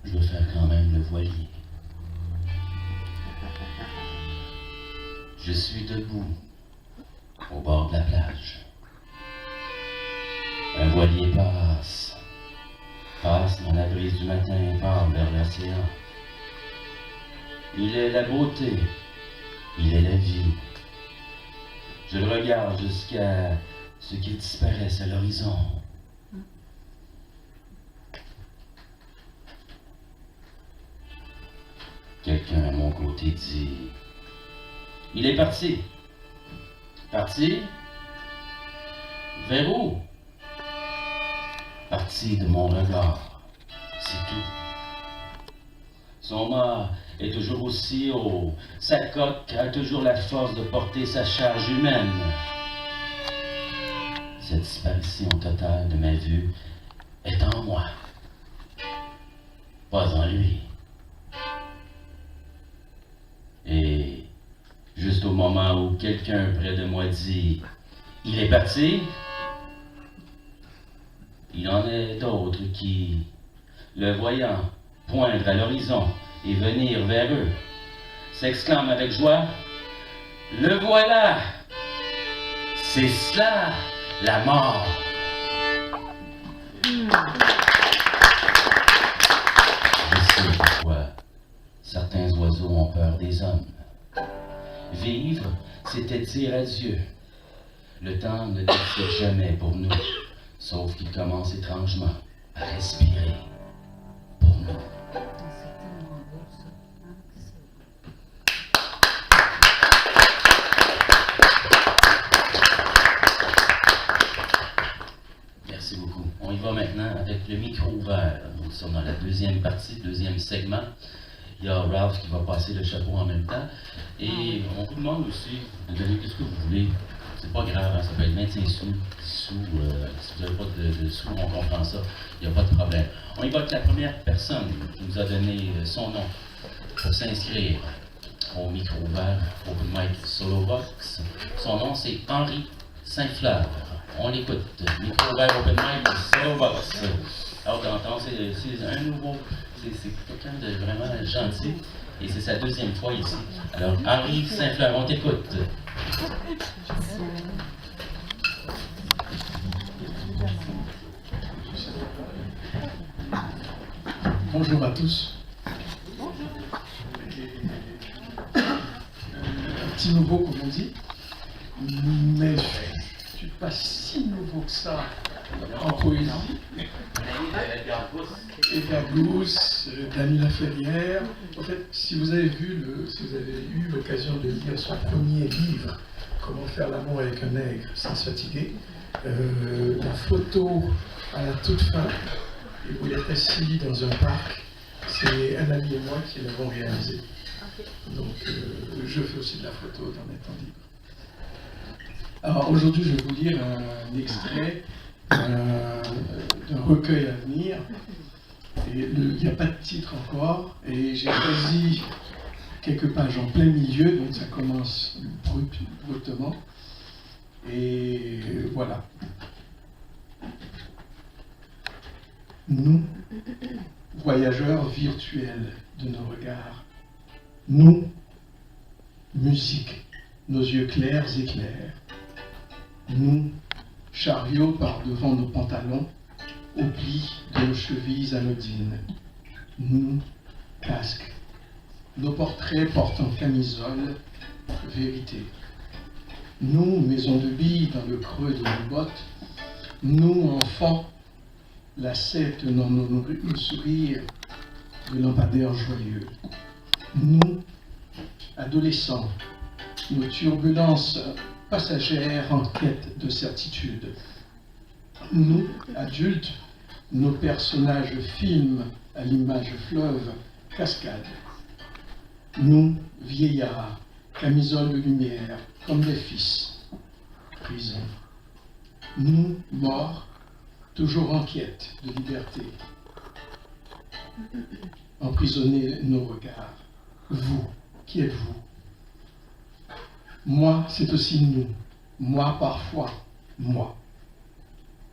Je veux faire quand même le voilier. Je suis debout au bord de la plage. Un voilier passe dans la brise du matin et part vers l'océan. Il est la beauté, il est la vie. Je le regarde jusqu'à ce qu'il disparaisse à l'horizon. Quelqu'un à mon côté dit: il est parti. Parti? Vers où? Parti de mon regard. C'est tout. Son mât est toujours aussi haut. Sa coque a toujours la force de porter sa charge humaine. Cette disparition totale de ma vue est en moi, pas en lui. Et juste au moment où quelqu'un près de moi dit « il est parti », il en est d'autres qui, le voyant poindre à l'horizon et venir vers eux, s'exclament avec joie « le voilà! C'est cela, la mort! » Je sais pourquoi certains oiseaux ont peur des hommes. Vivre, c'était dire adieu. Le temps ne dure jamais pour nous, sauf qu'il commence étrangement à respirer pour nous. Merci beaucoup. On y va maintenant avec le micro ouvert. Nous sommes dans la deuxième partie, deuxième segment. Il y a Ralph qui va passer le chapeau en même temps. Et on vous demande aussi de donner ce que vous voulez. C'est pas grave, hein, ça peut être 25 sous, 10 sous. Si vous n'avez pas de sous, on comprend ça. Il n'y a pas de problème. On y va avec la première personne qui nous a donné son nom pour s'inscrire au micro ouvert Open Mic Solo Box. Son nom, c'est Henri Saint-Fleur. On l'écoute. Micro ouvert Open Mic Solo Box. Alors, d'entendre, c'est un nouveau. C'est quelqu'un de vraiment gentil et c'est sa deuxième fois ici. Alors, Henri Saint-Fleur, on t'écoute. Bonjour à tous. Un petit nouveau, comme on dit, mais je ne suis pas si nouveau que ça en poésie. Edgar Gousse, Dany Laferrière. En fait, si vous avez eu l'occasion de lire son premier livre, Comment faire l'amour avec un nègre sans se fatiguer, la photo à la toute fin, et vous êtes assis dans un parc, c'est un ami et moi qui l'avons réalisé. Donc, je fais aussi de la photo dans mes temps libres. Alors, aujourd'hui, je vais vous lire un extrait d'un recueil à venir. Il n'y a pas de titre encore, et j'ai choisi quelques pages en plein milieu, donc ça commence brutement. Et voilà. Nous, voyageurs virtuels de nos regards, nous, musique, nos yeux clairs éclairent, nous, chariots par devant nos pantalons, au pli de nos chevilles anodines, nous, casques, nos portraits portant camisole, vérité, nous, maisons de billes dans le creux de nos bottes, nous, enfants, lacets tenant nos sourires de lampadaires joyeux, nous, adolescents, nos turbulences passagères en quête de certitude. Nous, adultes, nos personnages filment à l'image fleuve, cascade. Nous, vieillards, camisole de lumière, comme des fils, prison. Nous, morts, toujours en quête de liberté. Emprisonnez nos regards. Vous, qui êtes-vous? Moi, c'est aussi nous. Moi, parfois, moi.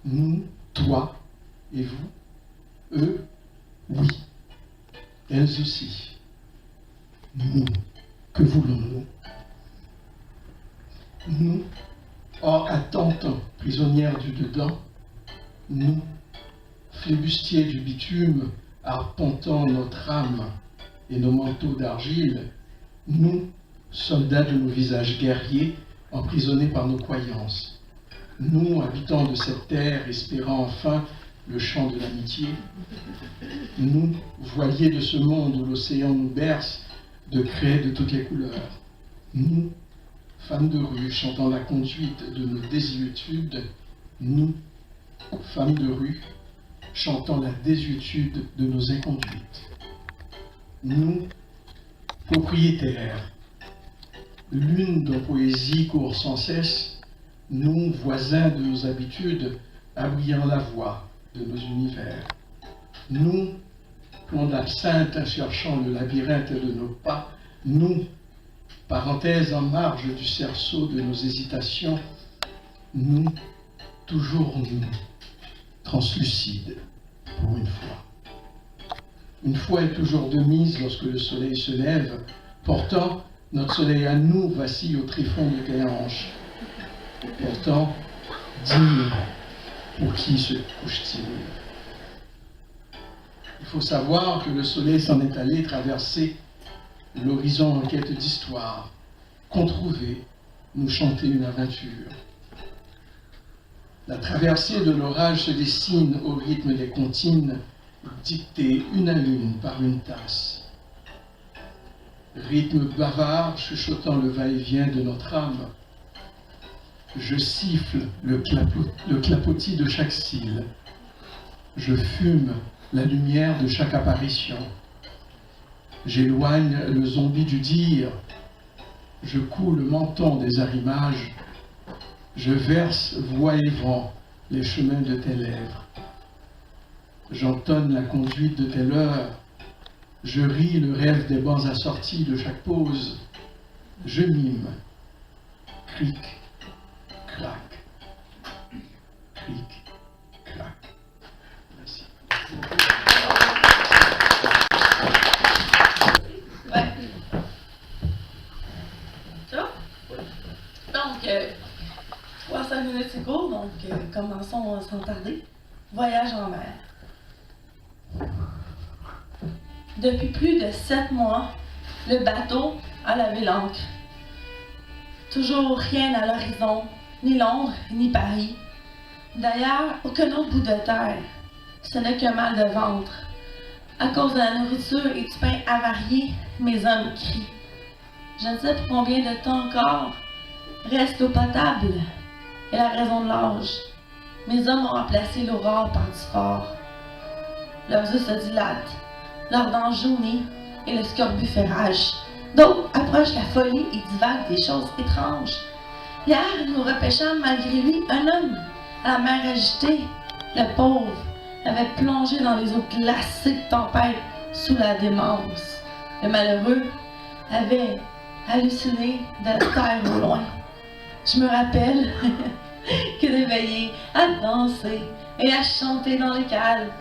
Nous, toi et vous. Eux, oui. Elles aussi. Nous, que voulons-nous? Nous, hors attente, prisonnières du dedans. Nous, flibustiers du bitume, arpentant notre âme et nos manteaux d'argile. Nous, soldats de nos visages guerriers, emprisonnés par nos croyances. Nous, habitants de cette terre, espérant enfin le chant de l'amitié. Nous, voiliers de ce monde où l'océan nous berce de craie de toutes les couleurs. Nous, femmes de rue, chantant la conduite de nos désuétudes. Nous, femmes de rue, chantant la désuétude de nos inconduites. Nous, propriétaires, l'une de nos poésies court sans cesse, nous, voisins de nos habitudes, abrillant la voie de nos univers. Nous, plomb d'absinthe cherchant le labyrinthe de nos pas, nous, parenthèse en marge du cerceau de nos hésitations, nous, toujours nous, translucides, pour une fois. Une fois est toujours de mise lorsque le soleil se lève, pourtant, notre soleil à nous vacille au tréfonds de quelle hanche. Pourtant, digne, pour qui se couche-t-il? Il faut savoir que le soleil s'en est allé traverser l'horizon en quête d'histoire, qu'on trouvait nous chanter une aventure. La traversée de l'orage se dessine au rythme des comptines, dictées une à une par une tasse. Rythme bavard chuchotant le va-et-vient de notre âme. Je siffle le clapotis de chaque cille. Je fume la lumière de chaque apparition. J'éloigne le zombie du dire. Je couds le menton des arrimages. Je verse voix et vent les chemins de tes lèvres. J'entonne la conduite de tes leurs. Je ris le rêve des bancs assortis de chaque pause. Je mime. Cric, clac. Cric, clac. Merci. Ouais. Ça? Donc, 3-5 minutes c'est court, donc commençons sans tarder. Voyage en mer. Depuis plus de 7 mois, le bateau a lavé l'ancre. Toujours rien à l'horizon, ni Londres, ni Paris. D'ailleurs, aucun autre bout de terre. Ce n'est qu'un mal de ventre. À cause de la nourriture et du pain avarié, mes hommes crient. Je ne sais pour combien de temps encore. Reste l'eau potable et la raison de l'âge. Mes hommes ont remplacé l'aurore par du fort. Leurs yeux se dilatent, leurs dents jaunies et le scorbut fait rage. D'autres approchent la folie et divaguent des choses étranges. Hier, nous repêchâmes malgré lui un homme à la mer agitée. Le pauvre avait plongé dans les eaux glacées de tempête sous la démence. Le malheureux avait halluciné de la terre au loin. Je me rappelle que d'éveiller à danser et à chanter dans les cales,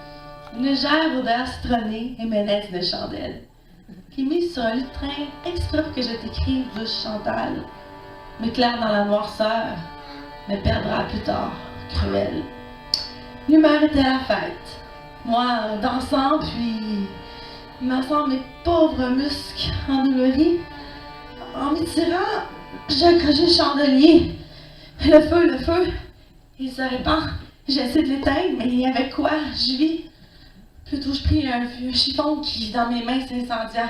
une légère odeur citronnée émanait de chandelle, qui mise sur un lutrin extra que je t'écrive douce Chantal, m'éclaire dans la noirceur, me perdra plus tard, cruelle. L'humeur était à la fête, moi dansant, puis massant mes pauvres muscles endoloris, en m'y tirant, j'accrochais le chandelier. Le feu, il se répand. J'essaie de l'éteindre, mais il y avait quoi? Je vis. Plutôt, je pris un vieux chiffon qui, dans mes mains, s'incendia.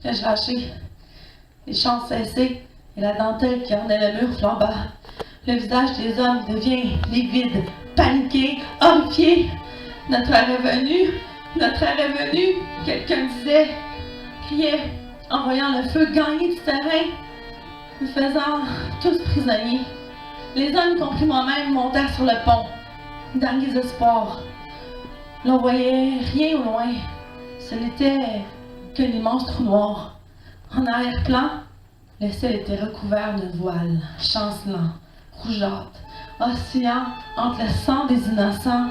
Que je lâchai. Les chants cessaient et la dentelle qui ornait le mur flamba. Le visage des hommes devient livide, paniqué, horrifié. Notre heure est venue, notre heure est venue, quelqu'un disait, criait, en voyant le feu gagner du terrain, nous faisant tous prisonniers. Les hommes, y compris moi-même, montèrent sur le pont, derniers espoirs. L'on voyait rien au loin, ce n'était qu'un immense trou noir. En arrière-plan, le ciel était recouvert de voiles, chancelant, rougeâtre, oscillant entre le sang des innocents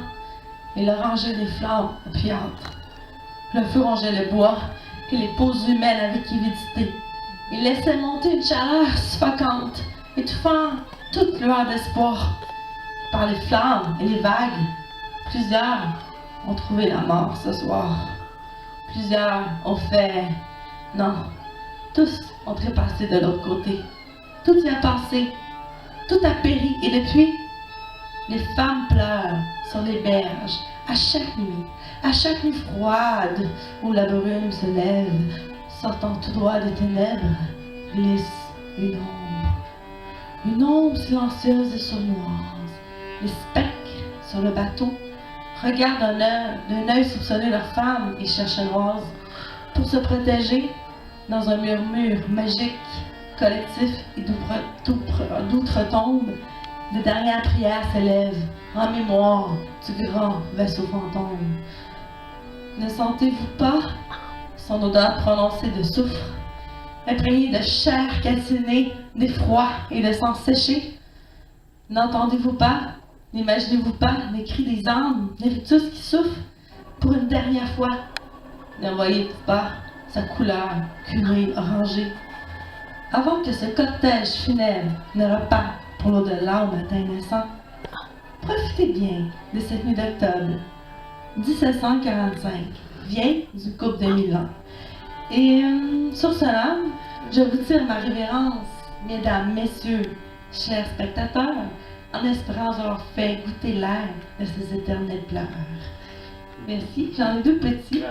et l'oranger des flammes opiâtres. Le feu rongeait le bois et les peaux humaines avec avidité. Il laissait monter une chaleur suffocante, étouffant toute lueur d'espoir. Par les flammes et les vagues, plusieurs ont trouvé la mort ce soir. Plusieurs ont fait non. Tous ont trépassé de l'autre côté. Tout y a passé. Tout a péri. Et depuis, les femmes pleurent sur les berges à chaque nuit froide où la brume se lève, sortant tout droit des ténèbres, glisse une ombre silencieuse et sournoise. Les spectres sur le bateau regardent d'un œil soupçonneux leurs femmes et cherchent Noise pour se protéger dans un murmure magique, collectif et d'outre-tombe. Les dernières prières s'élèvent en mémoire du grand vaisseau fantôme. Ne sentez-vous pas son odeur prononcée de soufre, imprégnée de chair calcinée, d'effroi et de sang séché? N'entendez-vous pas, n'imaginez-vous pas les cris des âmes, les rictus qui souffrent pour une dernière fois? Ne voyez-vous pas sa couleur curée, orangée? Avant que ce cortège funèbre ne reparte pour l'au-delà au matin naissant, profitez bien de cette nuit d'octobre 1745, vieille du couple de 1000 ans. Et sur cela, je vous tire ma révérence, mesdames, messieurs, chers spectateurs, en espérant avoir fait goûter l'air de ces éternels pleureurs. Merci, j'en ai 2 petits.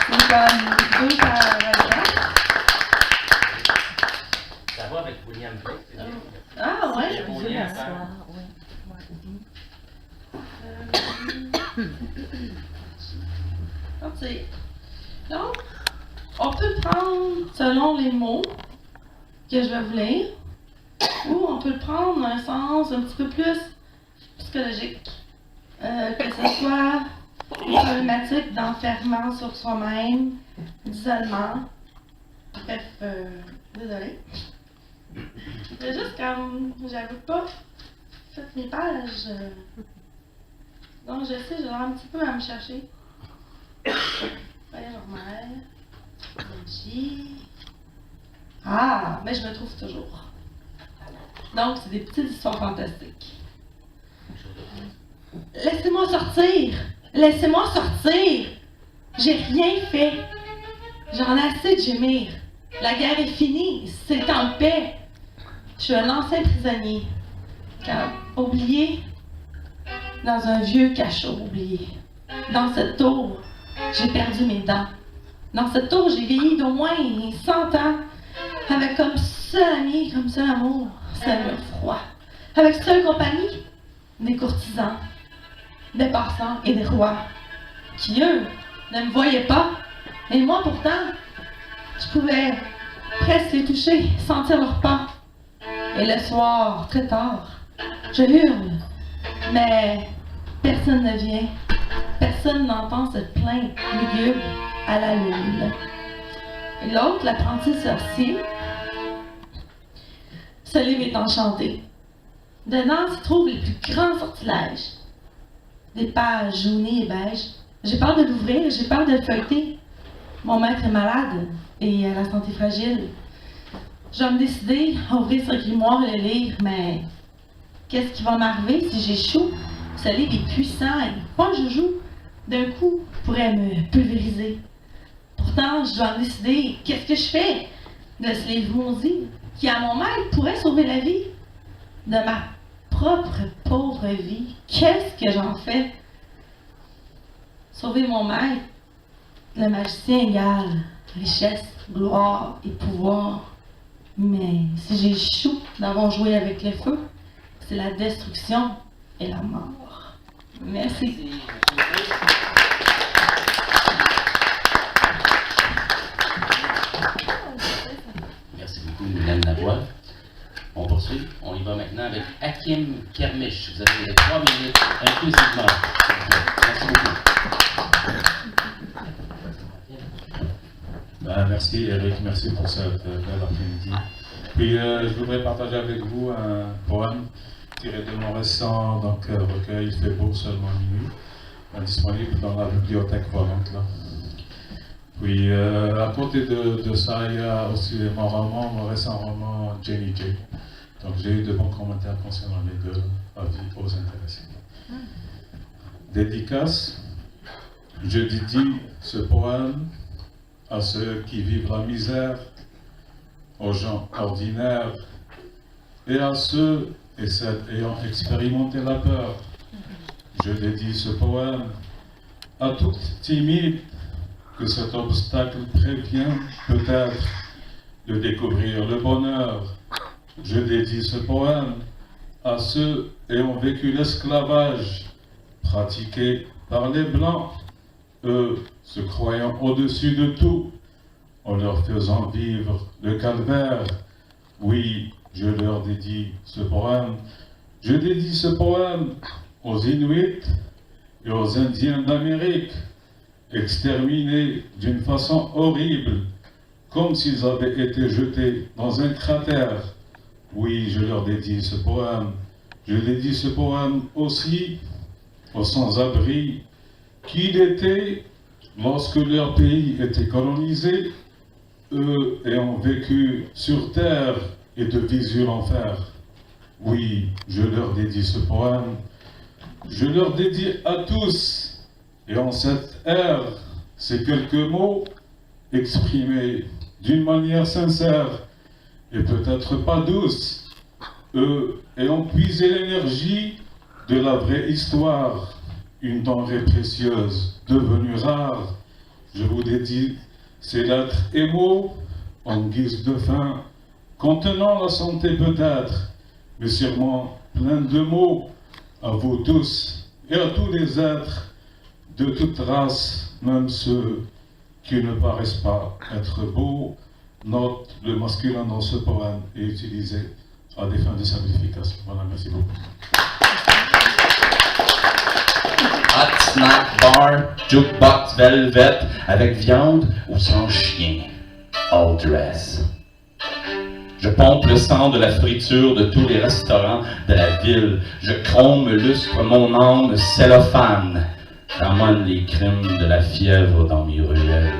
C'est comme 2 par Ça va avec William Blake, c'est bien. Ah ouais, Il y a beau lien à faire. Donc, on peut prendre selon les mots que je vais vous lire, ou on peut le prendre dans un sens un petit peu plus psychologique, que ce soit une problématique d'enfermement sur soi-même, d'isolement. Bref, désolée. C'est juste comme j'avais pas fait mes pages. Donc je sais, j'ai l'air un petit peu à me chercher. Voyez normal. Ah, mais je me trouve toujours. Donc c'est des petites histoires fantastiques. Laissez-moi sortir! Laissez-moi sortir! J'ai rien fait. J'en ai assez de gémir. La guerre est finie, c'est en paix. Je suis un ancien prisonnier, car oublié dans un vieux cachot oublié. Dans cette tour, j'ai perdu mes dents. Dans cette tour, j'ai vieilli d'au moins 100 ans, avec comme seul ami, comme seul amour, ce mur froid. Avec seule compagnie, des courtisans, des passants et des rois, qui eux ne me voyaient pas. Et moi pourtant, je pouvais presque les toucher, sentir leur pas. Et le soir, très tard, je hurle, mais personne ne vient. Personne n'entend cette plainte lugubre à la lune. Et l'autre, l'apprenti sorcier, ce livre est enchanté. Dedans se trouvent les plus grands sortilèges. Des pages jaunies et beiges. J'ai peur de l'ouvrir, j'ai peur de le feuilleter. Mon maître est malade et a la santé fragile. Je vais me décider à ouvrir ce grimoire et le lire, mais qu'est-ce qui va m'arriver si j'échoue? Ce livre est puissant et pas un joujou. D'un coup, pourrait me pulvériser. Pourtant, je dois me décider qu'est-ce que je fais de ce livre maudit qui, à mon maître, pourrait sauver la vie de ma propre pauvre vie. Qu'est-ce que j'en fais? Sauver mon maître, le magicien égale richesse, gloire et pouvoir. Mais si j'échoue d'avoir joué avec les feux, c'est la destruction et la mort. Merci. Merci beaucoup, Madame Lavoie. On poursuit. On y va maintenant avec Hakim Kermiche. Vous avez 3 minutes inclusivement. Merci beaucoup. Merci Eric, merci pour cette belle après-midi. Puis je voudrais partager avec vous un poème tiré de mon récent recueil Il fait beau seulement minuit, disponible dans la bibliothèque volante là. Puis à côté de ça, il y a aussi mon récent roman Jenny J. Donc j'ai eu de bons commentaires concernant les deux, avis aux intéressés. Dédicace, je dédie ce poème à ceux qui vivent la misère, aux gens ordinaires, et à ceux et celles ayant expérimenté la peur. Je dédie ce poème à toute timide que cet obstacle prévient peut-être de découvrir le bonheur. Je dédie ce poème à ceux ayant vécu l'esclavage pratiqué par les Blancs, eux se croyant au-dessus de tout, en leur faisant vivre le calvaire. Oui, je leur dédie ce poème. Je dédie ce poème aux Inuits et aux Indiens d'Amérique, exterminés d'une façon horrible, comme s'ils avaient été jetés dans un cratère. Oui, je leur dédie ce poème. Je dédie ce poème aussi aux sans-abri qu'ils étaient lorsque leur pays était colonisé, eux ayant vécu sur terre et de visu l'enfer. Oui, je leur dédie ce poème. Je leur dédie à tous, et en cette ère, ces quelques mots exprimés d'une manière sincère et peut-être pas douce, eux ayant puisé l'énergie de la vraie histoire, une denrée précieuse devenue rare. Je vous dédie ces lettres et mots en guise de fin, contenant la santé peut-être, mais sûrement plein de mots à vous tous et à tous les êtres de toute race, même ceux qui ne paraissent pas être beaux. Note, le masculin dans ce poème est utilisé à des fins de simplification. Voilà, merci beaucoup. Hot snack bar, jukebox velvet, avec viande ou sans chien. All dress. Je pompe le sang de la friture de tous les restaurants de la ville. Je chrome lustre mon âme cellophane. Ramène les crimes de la fièvre dans mes ruelles.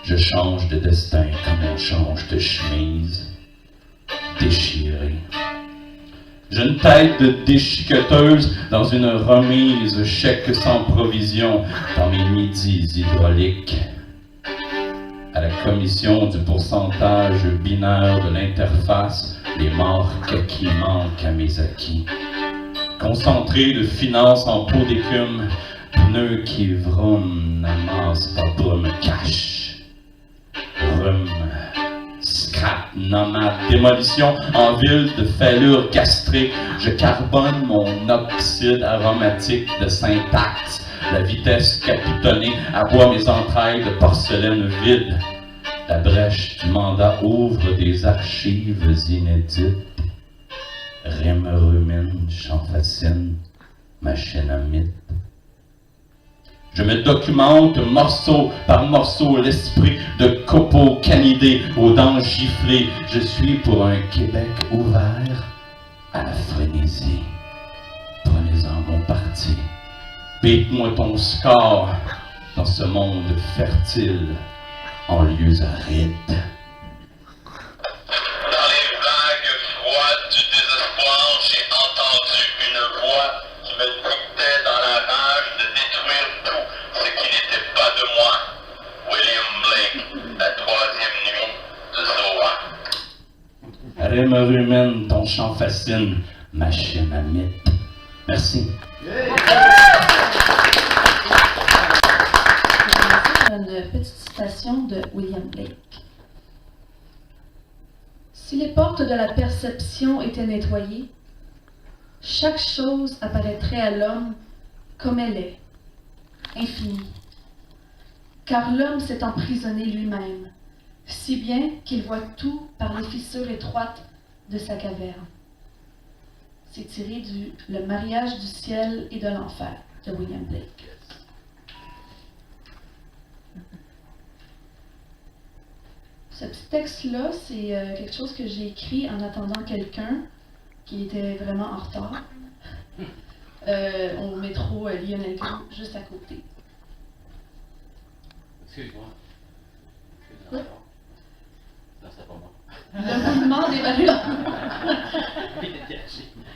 Je change de destin comme on change de chemise. Déchirée. J'ai une tête de déchiqueteuse dans une remise, chèque sans provision dans mes midis hydrauliques. À la commission du pourcentage binaire de l'interface, les marques qui manquent à mes acquis. Concentré de finances en peau d'écume, pneus qui vroom, n'amassent pas brume cash. Rhume, scrap, nomade, démolition en ville de fêlure gastrique. Je carbone mon oxyde aromatique de syntaxe. La vitesse capitonnée aboie mes entrailles de porcelaine vide. La brèche du mandat ouvre des archives inédites. Rime rumine, chant fascine, machine à mythe. Je me documente morceau par morceau, l'esprit de copeaux canidés aux dents giflées. Je suis pour un Québec ouvert à la frénésie. Prenez-en mon parti. Pique-moi ton score dans ce monde fertile en lieux arides. Dans les vagues froides du désespoir, j'ai entendu une voix qui me dictait dans la rage de détruire tout ce qui n'était pas de moi. William Blake, la 3e nuit de Zoa. Rime rumine, ton chant fascine, machine à mythe. Merci. Une petite citation de William Blake. Si les portes de la perception étaient nettoyées, chaque chose apparaîtrait à l'homme comme elle est, infinie. Car l'homme s'est emprisonné lui-même, si bien qu'il voit tout par les fissures étroites de sa caverne. C'est tiré du Le mariage du ciel et de l'enfer de William Blake. Ce petit texte-là, c'est quelque chose que j'ai écrit en attendant quelqu'un qui était vraiment en retard au métro Lionel Groulx, juste à côté. Excuse-moi. Quoi? Non, c'est pas moi. Le roulement des valises.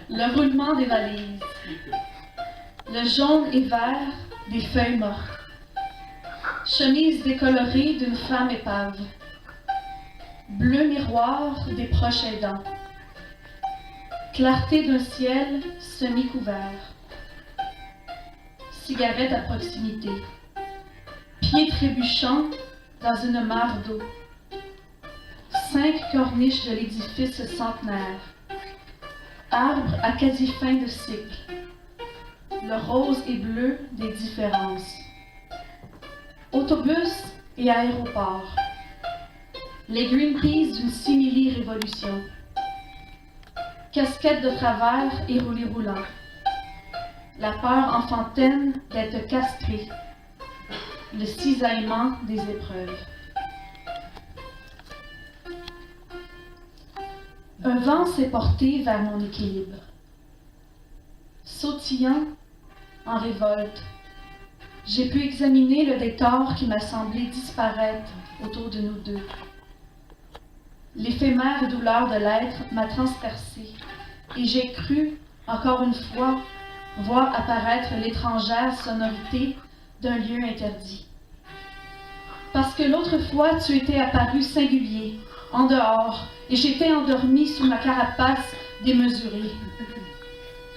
Le roulement des valises. Le jaune et vert des feuilles mortes. Chemise décolorée d'une femme épave. Bleu miroir des proches aidants. Clarté d'un ciel semi-couvert. Cigarette à proximité. Pieds trébuchants dans une mare d'eau. 5 corniches de l'édifice centenaire. Arbre à quasi fin de cycle. Le rose et bleu des différences. Autobus et aéroport. Les Greenpeace d'une simili-révolution. Casquette de travers et roulis roulants. La peur enfantaine d'être castré. Le cisaillement des épreuves. Un vent s'est porté vers mon équilibre. Sautillant, en révolte, j'ai pu examiner le décor qui m'a semblé disparaître autour de nous deux. L'éphémère douleur de l'être m'a transpercé, et j'ai cru, encore une fois, voir apparaître l'étrangère sonorité d'un lieu interdit. Parce que l'autre fois, tu étais apparu singulier, en dehors, et j'étais endormie sous ma carapace démesurée.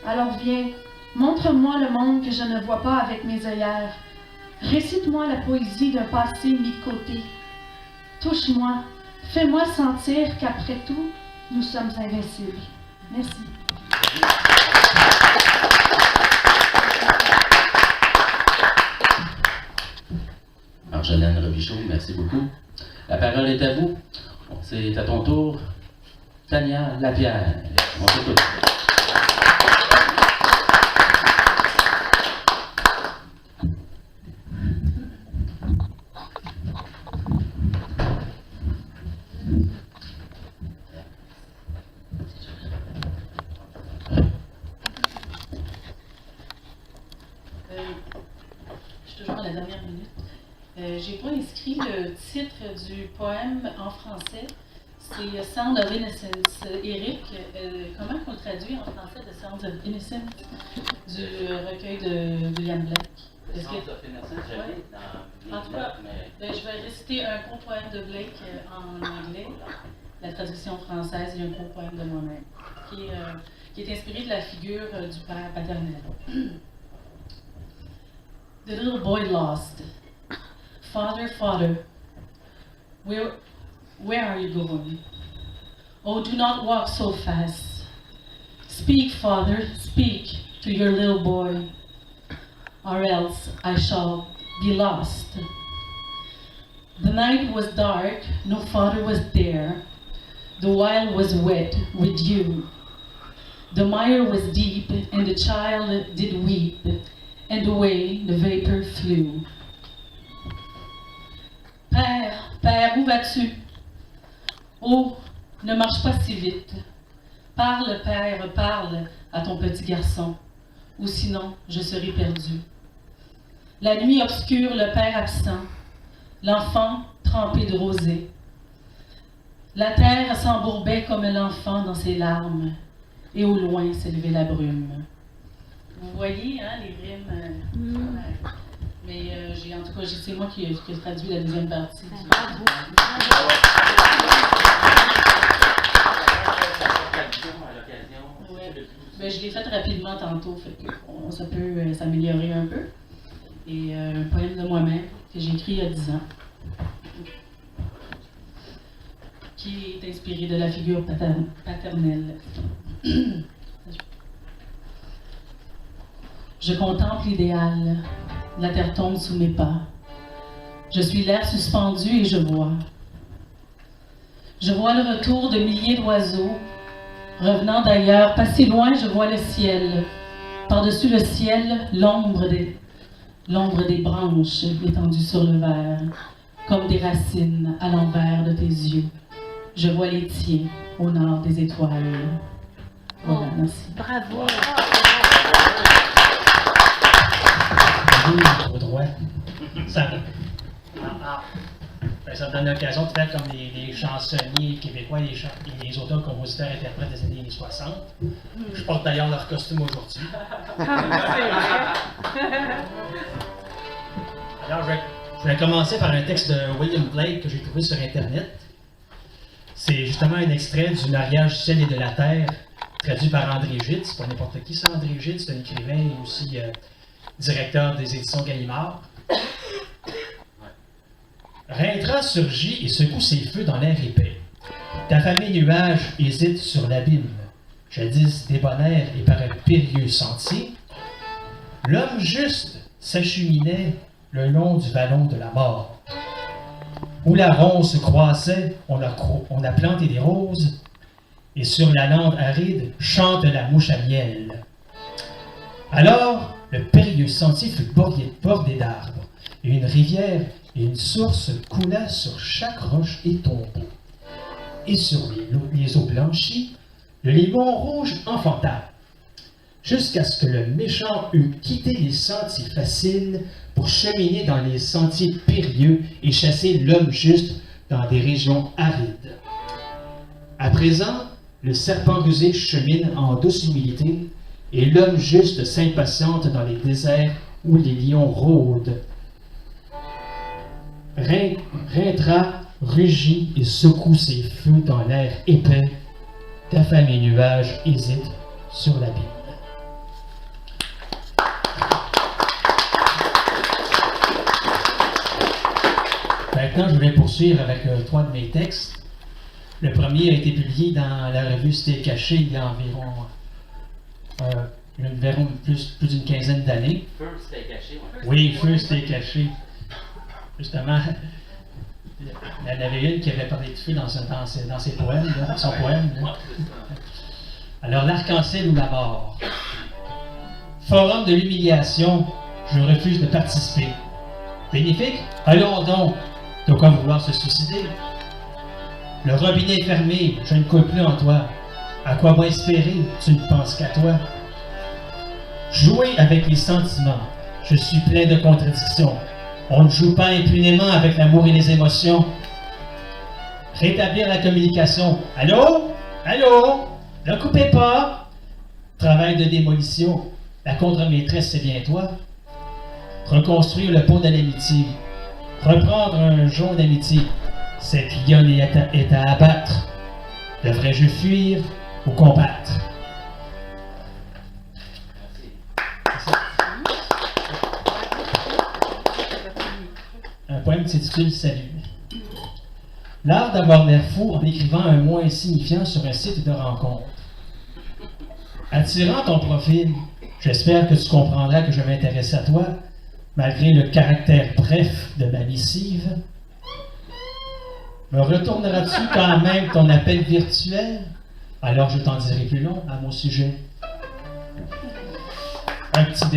Alors viens, montre-moi le monde que je ne vois pas avec mes œillères. Récite-moi la poésie d'un passé mis de côté. Touche-moi, fais-moi sentir qu'après tout, nous sommes invincibles. Merci. Marjolaine Robichaud, merci beaucoup. La parole est à vous. C'est à ton tour. Tania Lapierre. On t'écoute. Je suis toujours à la dernière minute. J'ai pas inscrit le titre du poème en français. C'est Sound of Innocence. Eric, comment on le traduit en français, The Sound of Innocence, du recueil de William Blake? The Sound of Innocence, je l'ai dans en tout cas, je vais réciter un court poème de Blake en anglais. La traduction française, il y a un court poème de moi-même, qui est inspiré de la figure du père paternel. The little boy lost. Father, father, where are you going? Oh, do not walk so fast. Speak, father, speak to your little boy, or else I shall be lost. The night was dark, no father was there. The wild was wet with dew. The mire was deep, and the child did weep, and away the vapor flew. Père, Père, où vas-tu? Oh, ne marche pas si vite. Parle, Père, parle à ton petit garçon, ou sinon je serai perdu. La nuit obscure, le père absent, l'enfant trempé de rosée. La terre s'embourbait comme l'enfant dans ses larmes, et au loin s'élevait la brume. Vous voyez, hein, les rimes. Mais en tout cas, c'est moi qui ai traduit la deuxième partie. Ouais. Ben, je l'ai faite rapidement tantôt, fait que ça peut s'améliorer un peu. Et un poème de moi-même que j'ai écrit il y a 10 ans. qui est inspiré de la figure paternelle. Je contemple l'idéal, la terre tombe sous mes pas. Je suis l'air suspendu et je vois. Je vois le retour de milliers d'oiseaux. Revenant d'ailleurs, pas si loin, je vois le ciel. Par-dessus le ciel, l'ombre des branches étendues sur le verre, comme des racines à l'envers de tes yeux. Je vois les tiens au nord des étoiles. Voilà, merci. Bravo! Au droit. Ça me donne l'occasion de faire comme les chansonniers québécois, les auteurs, compositeurs, interprètes des années 60. Je porte d'ailleurs leur costume aujourd'hui. Alors, je vais commencer par un texte de William Blake que j'ai trouvé sur Internet. C'est justement un extrait du Mariage du ciel et de la terre, traduit par André Gide. C'est pas n'importe qui, c'est André Gide, c'est un écrivain et aussi directeur des éditions Gallimard. Rintra surgit et secoue ses feux dans l'air épais. Ta famille nuage hésite sur l'abîme. Jadis débonnaire et par un périlleux sentier, l'homme juste s'acheminait le long du vallon de la mort. Où la ronce croissait, on a planté des roses, et sur la lande aride chante la mouche à miel. Alors, le périlleux sentier fut bordé d'arbres, et une rivière et une source coula sur chaque roche et tombeau. Et sur les eaux blanchies, le limon rouge enfanta, jusqu'à ce que le méchant eût quitté les sentiers faciles pour cheminer dans les sentiers périlleux et chasser l'homme juste dans des régions arides. À présent, le serpent rusé chemine en douce humilité, et l'homme juste s'impatiente dans les déserts où les lions rôdent. Rintra rugit et secoue ses feux dans l'air épais. Ta femme et nuages hésitent sur l'abîme. Maintenant, je vais poursuivre avec trois de mes textes. Le premier a été publié dans la revue C'était caché il y a environ plus d'une quinzaine d'années. Feu, c'était caché. Ouais. Oui, Feu, c'était caché. Justement, il y en avait une qui avait parlé de feu dans ses poèmes, là, son poème. Là. Alors, l'arc-en-ciel ou la mort. Forum de l'humiliation, je refuse de participer. Bénéfique? Allons donc, de quoi vouloir se suicider? Le robinet est fermé, je ne coule plus en toi. À quoi bon espérer? Tu ne penses qu'à toi. Jouer avec les sentiments, je suis plein de contradictions. On ne joue pas impunément avec l'amour et les émotions. Rétablir la communication. Allô? Allô? Ne coupez pas! Travail de démolition. La contre-maîtresse, c'est bien toi. Reconstruire le pont de l'amitié. Reprendre un jonc d'amitié. Cette lionne est à abattre. Devrais-je fuir ou combattre? Un poème qui s'intitule Salut. L'art d'avoir l'air fou en écrivant un mot insignifiant sur un site de rencontre. Attirant ton profil, j'espère que tu comprendras que je m'intéresse à toi, malgré le caractère bref de ma missive. Me retourneras-tu quand même ton appel virtuel? Alors je t'en dirai plus long à mon sujet. Un petit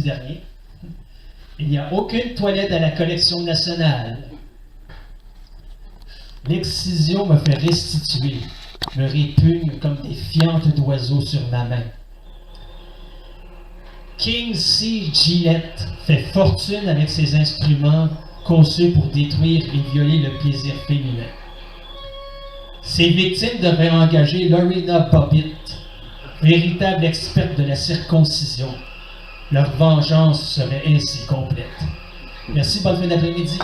dernier. Il n'y a aucune toilette à la collection nationale. L'excision me fait restituer, me répugne comme des fientes d'oiseaux sur ma main. King C. Gillette fait fortune avec ses instruments conçus pour détruire et violer le plaisir féminin. Ses victimes devraient engager Lorena Bobbitt, véritable experte de la circoncision. Leur vengeance serait ainsi complète. Merci, bonne fin d'après-midi.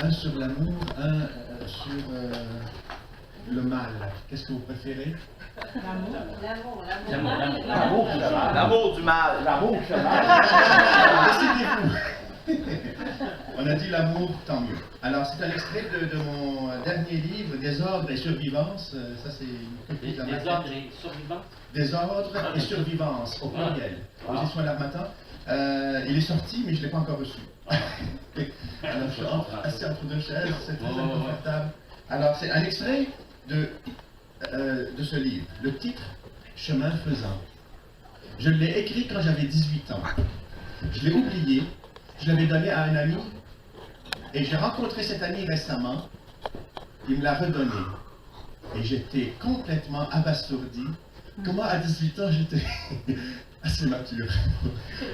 Un sur l'amour, un sur le mal. Qu'est-ce que vous préférez? L'amour du mal. L'amour du mal. Décidez-vous. On a dit l'amour, tant mieux. Alors, c'est un extrait de mon dernier livre, Désordre et survivance. Ça, c'est une copie de la maquette. Désordre et survivance? Désordre et survivance, au pluriel. Aux éditions l'Harmattan. Il est sorti, mais je ne l'ai pas encore reçu. Alors, je suis assis entre deux chaises, c'est très inconfortable. Alors, c'est un extrait de ce livre. Le titre, Chemin faisant. Je l'ai écrit quand j'avais 18 ans. Je l'ai oublié, je l'avais donné à un ami, et j'ai rencontré cet ami récemment, il me l'a redonné. Et j'étais complètement abasourdi. Comment à 18 ans j'étais assez mature.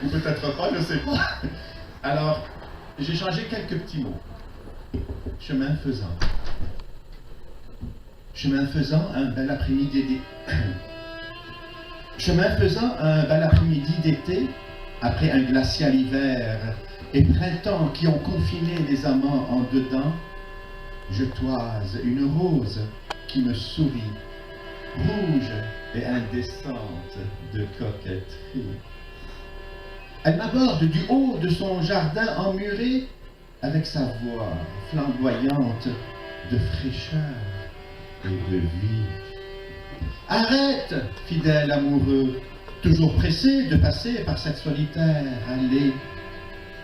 Ou peut-être pas, je ne sais pas. Alors, j'ai changé quelques petits mots. Chemin faisant. Chemin faisant, un bel après-midi Chemin faisant, un bel après-midi d'été, après un glacial hiver et printemps qui ont confiné les amants en dedans, je toise une rose qui me sourit, rouge et indécente de coquetterie. Elle m'aborde du haut de son jardin emmuré avec sa voix flamboyante de fraîcheur et de vie. Arrête, fidèle amoureux, toujours pressé de passer par cette solitaire allée.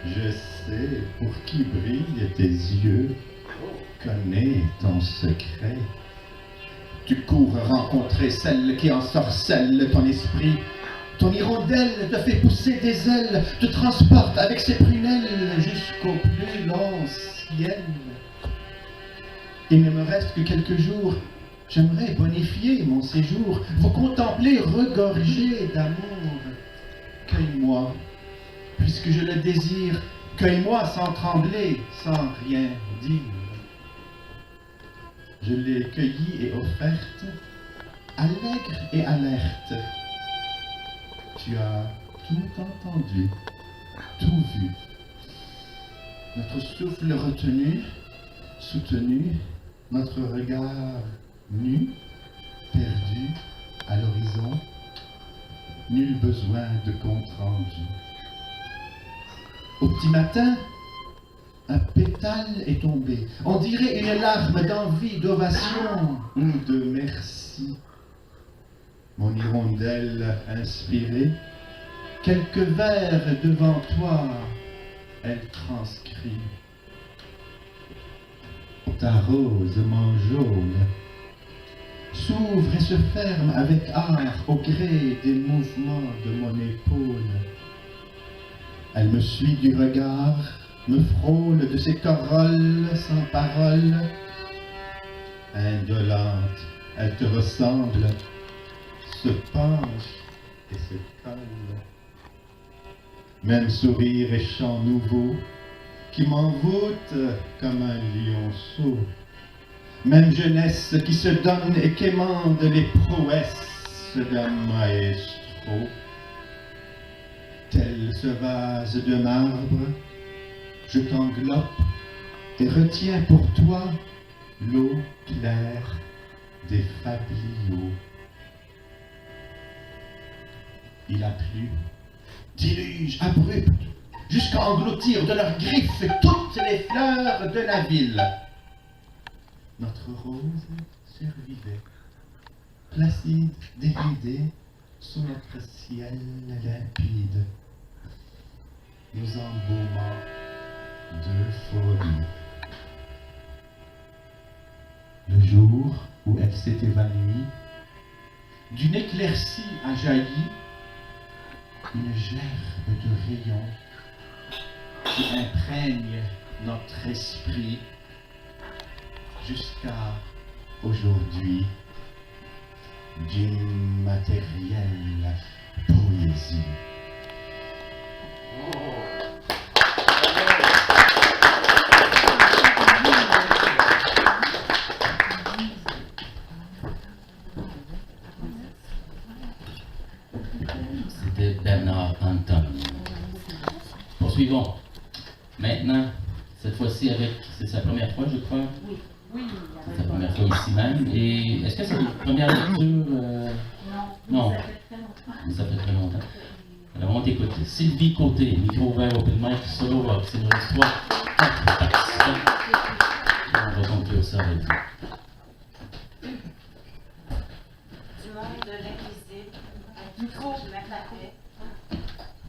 Je sais pour qui brillent tes yeux, connais ton secret. Tu cours rencontrer celle qui ensorcelle ton esprit. Ton hirondelle te fait pousser des ailes, te transporte avec ses prunelles jusqu'au plus long ciel. Il ne me reste que quelques jours. J'aimerais bonifier mon séjour, vous contempler regorger d'amour. Cueille-moi, puisque je le désire, cueille-moi sans trembler, sans rien dire. Je l'ai cueillie et offerte, allègre et alerte. Tu as tout entendu, tout vu. Notre souffle retenu, soutenu, notre regard nu, perdu à l'horizon, nul besoin de compte rendu. Au petit matin, un pétale est tombé. On dirait une larme d'envie, d'ovation ou de merci. Mon hirondelle inspirée, quelques vers devant toi, elle transcrit. Ta rose jaune s'ouvre et se ferme avec art au gré des mouvements de mon épaule. Elle me suit du regard, me frôle de ses corolles sans parole. Indolente, elle te ressemble, se penche et se colle. Même sourire et chant nouveau qui m'envoûte comme un lionceau. Même jeunesse qui se donne et quémande les prouesses d'un maestro. Tel ce vase de marbre, je t'englobe et retiens pour toi l'eau claire des fabliaux. Il a plu, déluge abrupt, jusqu'à engloutir de leurs griffes toutes les fleurs de la ville. Notre rose survivait, placide, déridée, sous notre ciel limpide. Nous embaumant de folie. Le jour où elle s'est évanouie, d'une éclaircie a jailli une gerbe de rayons qui imprègne notre esprit jusqu'à aujourd'hui d'une matérielle poésie. C'était Bernard Anton. Poursuivons. Maintenant, cette fois-ci avec, c'est sa première fois, je crois. Oui. C'est sa première fois ici même. Et est-ce que c'est une première lecture? Non. Ça fait très longtemps. Alors on t'écoute. Sylvie Côté, micro ouvert, open mic, solo rock, c'est notre histoire. On va conclure ça avec vous. Du monde de l'invisible à tout ce qui m'apparaît.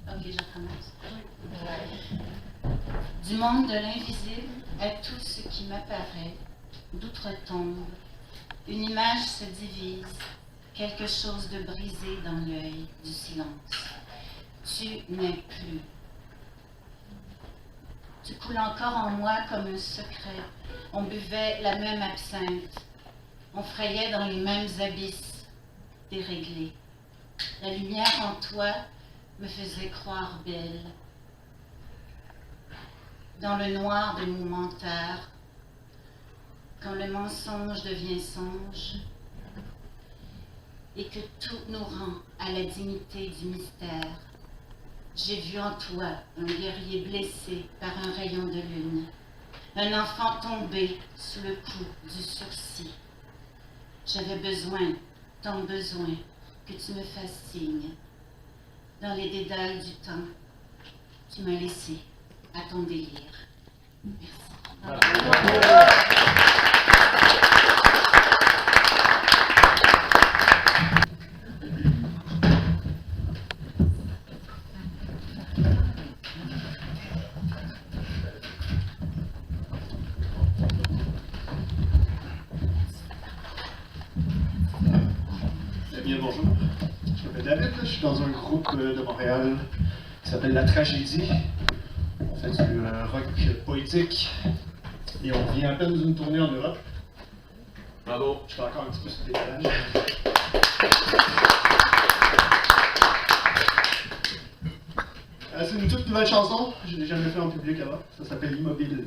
Ok, je recommence. Du monde de l'invisible à tout ce qui m'apparaît, d'outre-tombe, une image se divise, quelque chose de brisé dans l'œil du silence. Tu n'es plus. Tu coules encore en moi comme un secret. On buvait la même absinthe. On frayait dans les mêmes abysses déréglés. La lumière en toi me faisait croire belle. Dans le noir de nos menteurs, quand le mensonge devient songe, et que tout nous rend à la dignité du mystère, j'ai vu en toi un guerrier blessé par un rayon de lune, un enfant tombé sous le coup du sursis. J'avais besoin, tant besoin, que tu me fasses signe. Dans les dédales du temps, tu m'as laissé à ton délire. Merci. Eh bien, bonjour. Je m'appelle David, je suis dans un groupe de Montréal qui s'appelle La Tragédie. On fait du rock poétique et on vient à peine d'une tournée en Europe. Bravo, je fais encore un petit peu sur le décalage. C'est une toute nouvelle chanson, je l'ai jamais fait en public avant. Ça s'appelle Immobile.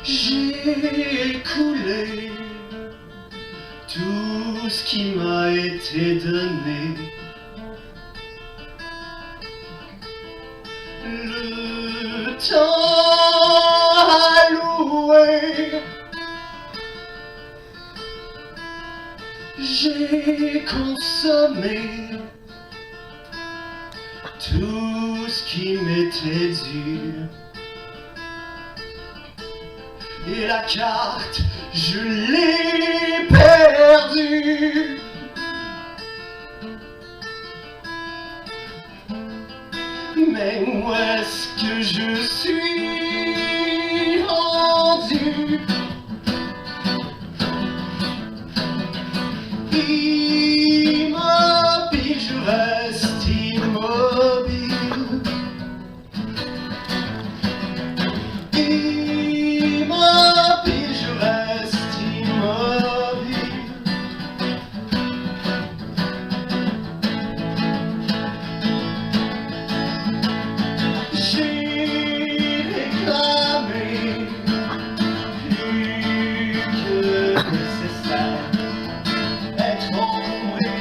J'ai écoulé tout ce qui m'a été donné. Le temps alloué, j'ai consommé tout ce qui m'était dû. Et la carte, je l'ai perdue. Mais où est-ce que je suis rendu? Immobile, je reste immobile. Immobile, je reste immobile. J'ai réclamé plus que nécessaire, être entouré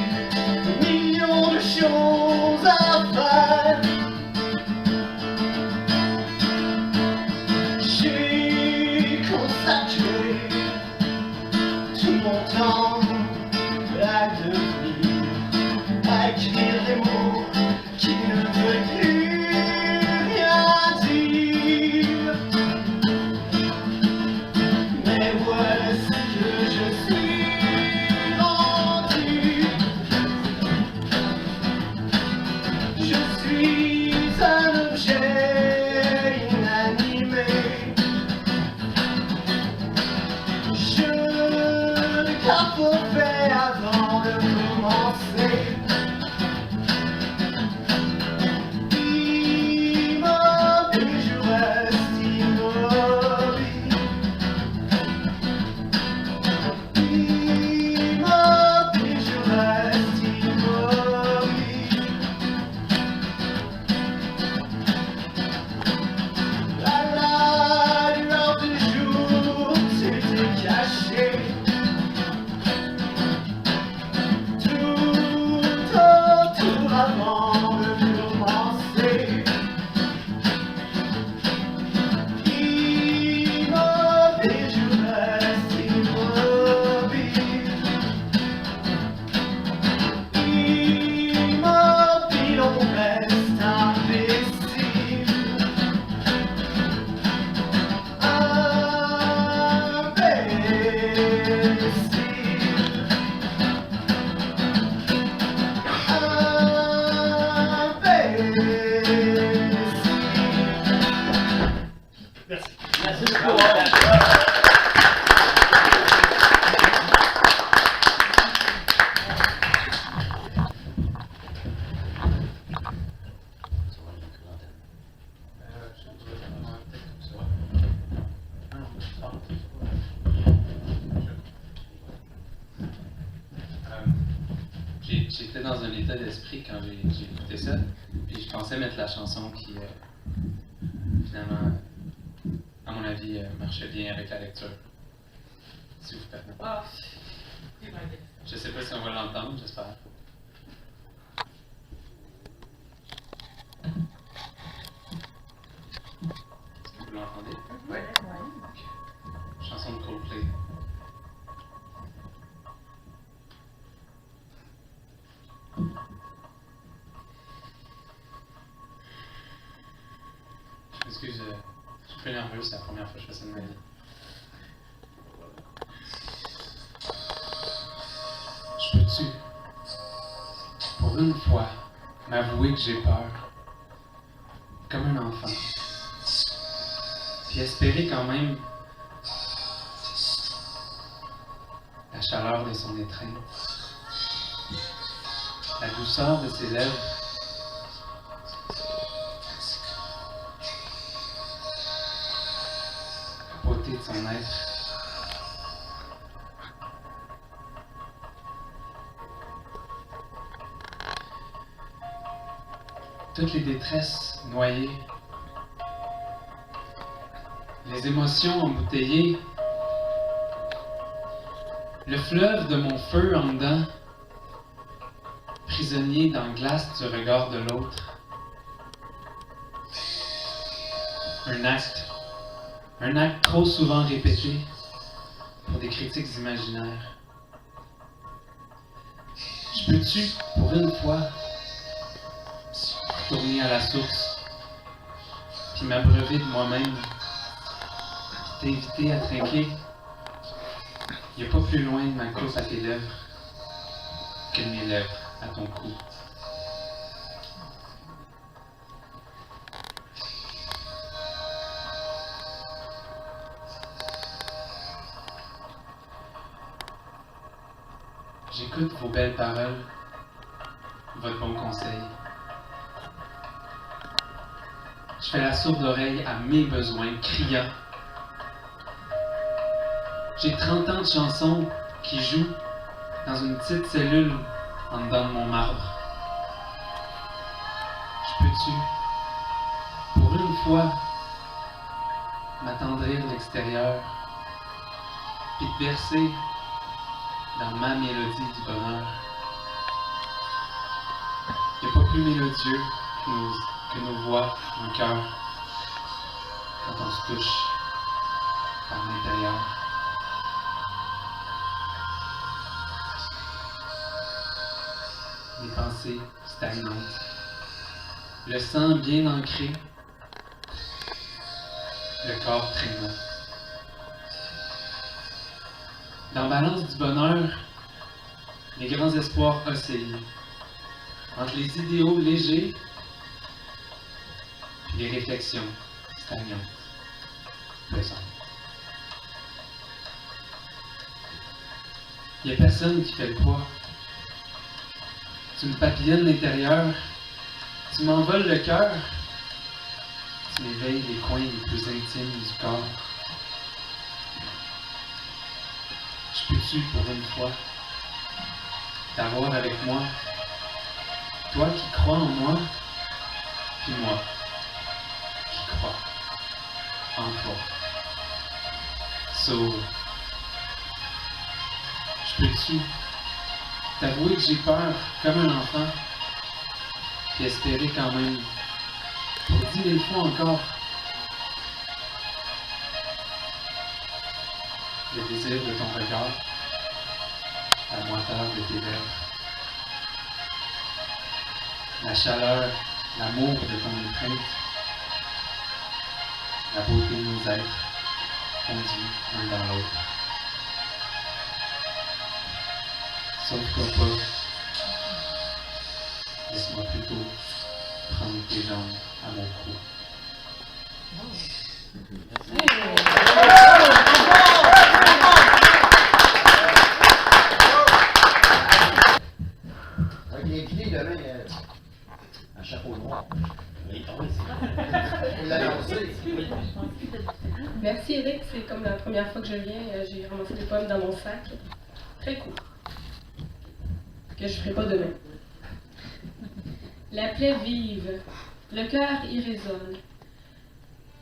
de millions de choses à faire. J'ai consacré tout mon temps à devenir, à écrire des mots qui ne veulent plus rien dire. Mais où est-ce que je suis rendu? Je suis un objet inanimé. Je ne garde pas fait avant de commencer. Immobile, je reste immobile. Immobile, je reste immobile. À la lueur du jour, c'était caché. Tout j'étais dans un état d'esprit quand j'ai écouté ça. Puis je pensais mettre la chanson qui, finalement, à mon avis, marchait bien avec la lecture. Si vous permettez. Ah. Je sais pas si on va l'entendre, j'espère. Est-ce que vous l'entendez? Oui. Chanson de Coldplay. Je m'excuse, je suis un peu nerveux, c'est la première fois que je fais ça de ma vie. Je peux-tu, pour une fois, m'avouer que j'ai peur, comme un enfant, puis espérer quand même la chaleur de son étreinte, la douceur de ses lèvres, la beauté de son être. Toutes les détresses noyées, les émotions embouteillées, le fleuve de mon feu en dedans, prisonnier dans la glace du regard de l'autre. Un acte trop souvent répété pour des critiques imaginaires. Je peux-tu, pour une fois, retourner à la source, puis m'abreuver de moi-même, puis t'inviter à trinquer? Il n'y a pas plus loin de ma coupe à tes lèvres que de mes lèvres à ton cou. J'écoute vos belles paroles, votre bon conseil. Je fais la sourde oreille à mes besoins criants. J'ai 30 ans de chansons qui jouent dans une petite cellule en dedans de mon marbre. Je peux-tu, pour une fois, m'attendrir de l'extérieur, puis te bercer dans ma mélodie du bonheur? Il n'y a pas plus mélodieux que nos voix, nos cœurs, quand on se touche par l'intérieur. Les pensées stagnantes, le sang bien ancré, le corps traînant. Dans Balance du bonheur, les grands espoirs oscillent entre les idéaux légers et les réflexions stagnantes, pesantes. Il n'y a personne qui fait le poids. Tu me papillonnes l'intérieur, tu m'envoles le cœur, tu m'éveilles les coins les plus intimes du corps. Je peux-tu, pour une fois, t'avoir avec moi, toi qui crois en moi, puis moi qui crois en toi. So, je peux-tu t'avouer que j'ai peur comme un enfant, puis espérer quand même, pour 10 000 fois encore, le désir de ton regard, la moiteur de tes lèvres, la chaleur, l'amour de ton étreinte, la beauté de nos êtres, fondus l'un dans l'autre. Sauve-toi pas, laisse-moi plutôt prendre tes jambes à mon cou. Avec l'invité demain, un chapeau noir. On l'a lancé. Merci Eric, c'est comme la première fois que je viens, j'ai ramassé des pommes dans mon sac. Très cool. que je ne ferai pas demain. La plaie vive, le cœur y résonne.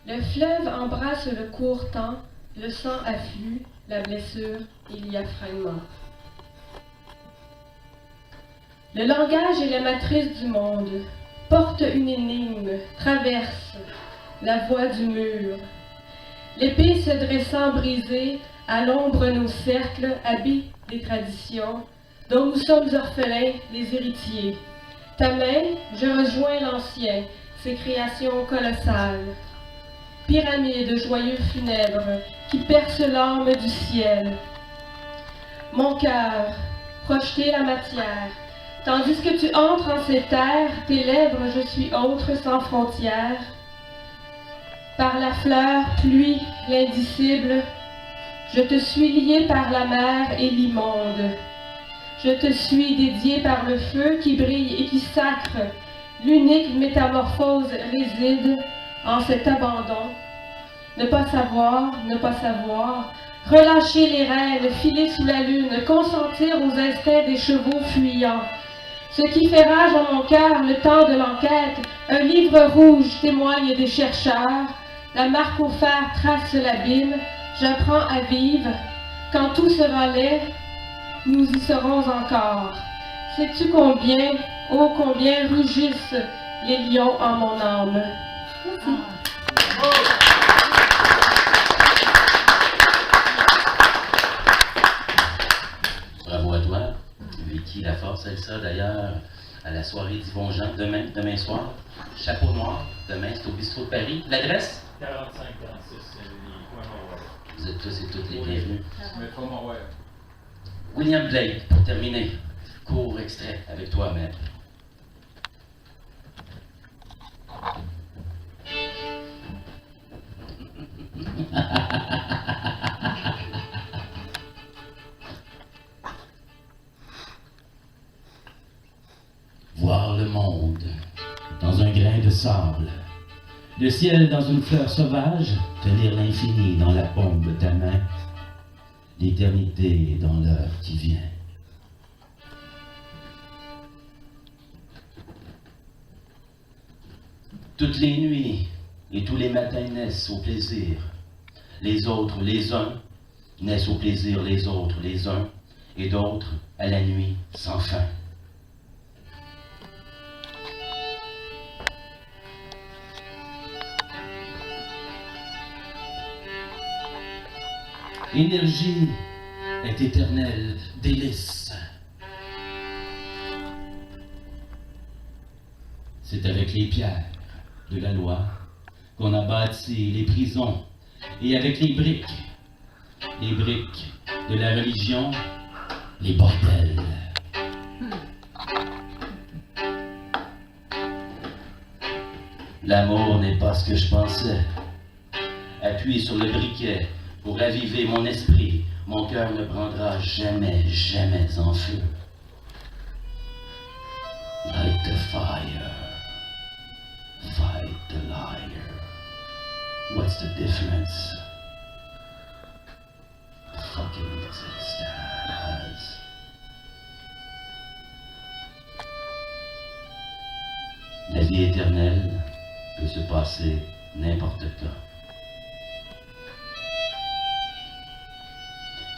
Le fleuve embrasse le court temps, le sang afflue, la blessure, il y a fragment. Le langage est la matrice du monde, porte une énigme, traverse la voie du mur. L'épée se dressant brisée, à l'ombre nos cercles, habite des traditions, dont nous sommes orphelins, les héritiers. Ta main, je rejoins l'ancien, ses créations colossales. Pyramides joyeux funèbres, qui percent l'âme du ciel. Mon cœur, projeter la matière, tandis que tu entres en ces terres, tes lèvres, je suis autre sans frontières. Par la fleur, pluie, l'indicible, je te suis lié par la mer et l'immonde. Je te suis dédié par le feu qui brille et qui sacre. L'unique métamorphose réside en cet abandon. Ne pas savoir, relâcher les rênes, filer sous la lune, consentir aux instincts des chevaux fuyants. Ce qui fait rage en mon cœur, le temps de l'enquête, un livre rouge témoigne des chercheurs. La marque au fer trace l'abîme, j'apprends à vivre. Quand tout sera laid, nous y serons encore. Sais-tu combien, oh combien rugissent les lions en mon âme? Merci. Bravo à toi. Vicky Laforce, Elsa, d'ailleurs, à la soirée d'Yvon Jean, demain soir. Chapeau noir, demain, c'est au bistrot de Paris. L'adresse? 45-46, les Points Mont-Royal. Vous êtes tous et toutes les bienvenus. Métro Mont-Royal. William Blake, pour terminer. Court extrait avec toi, maître. Voir le monde dans un grain de sable, le ciel dans une fleur sauvage, tenir l'infini dans la paume de ta main, l'éternité dans l'heure qui vient. Toutes les nuits et tous les matins naissent au plaisir. Les autres, les uns, naissent au plaisir, les autres, les uns, et d'autres à la nuit sans fin. Énergie est éternelle, délice. C'est avec les pierres de la loi qu'on a bâti les prisons, et avec les briques de la religion, les bordels. L'amour n'est pas ce que je pensais. Appuyé sur le briquet pour raviver mon esprit, mon cœur ne prendra jamais, jamais en feu. Light the fire, fight the liar. What's the difference? Fucking existence. La vie éternelle peut se passer n'importe quand.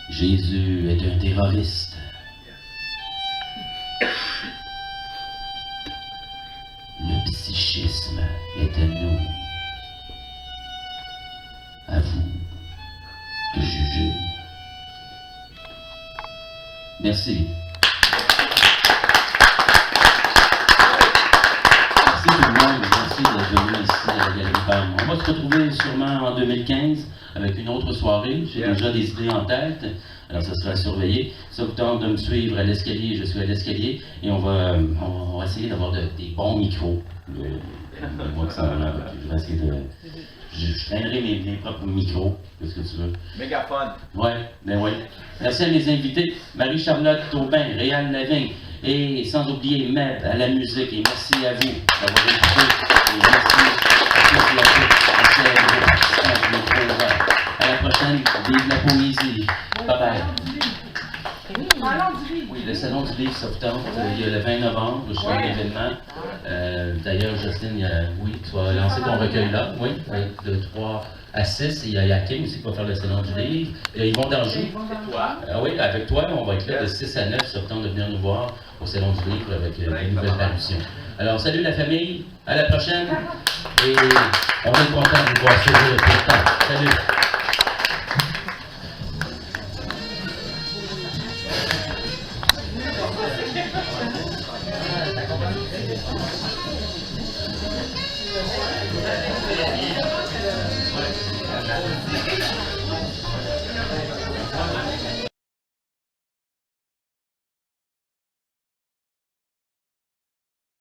Jésus est un terroriste. Le psychisme est à nous. À vous de juger. Merci. Merci tout le monde. Merci d'être venu ici à la Galerie BAM. On va se retrouver sûrement en 2015 avec une autre soirée. J'ai déjà des idées en tête. Alors ça sera surveillé. Ça vous tente de me suivre à l'escalier, je suis à l'escalier. Et on va essayer d'avoir des bons micros. Moi que ça, je vais essayer de... Je traînerai mes propres micros. Qu'est-ce que tu veux? Mégaphone. Ouais, ben oui. Merci à mes invités. Marie-Charlotte Taubin, Réal Lavigne. Et sans oublier Meb à la musique. Et merci à vous d'avoir écouté. Et merci à tous et à toutes. Merci à vous. À la prochaine. Vive la poésie. Bye bye. Oui, le Salon du Livre Sauvetantes, il y a le 20 novembre, je fais un événement. D'ailleurs, Jocelyne, oui, tu vas lancer ton recueil là, oui, de 3 à 6. Et il y a Kim aussi qui va faire le Salon du Livre. Et Yvon Danger. Oui, avec toi, on va être là de 6 à 9 septembre de venir nous voir au Salon du Livre avec une nouvelle parution. Alors, salut la famille, à la prochaine. Et on est content de vous voir sourire tout le temps. Salut. Thank you.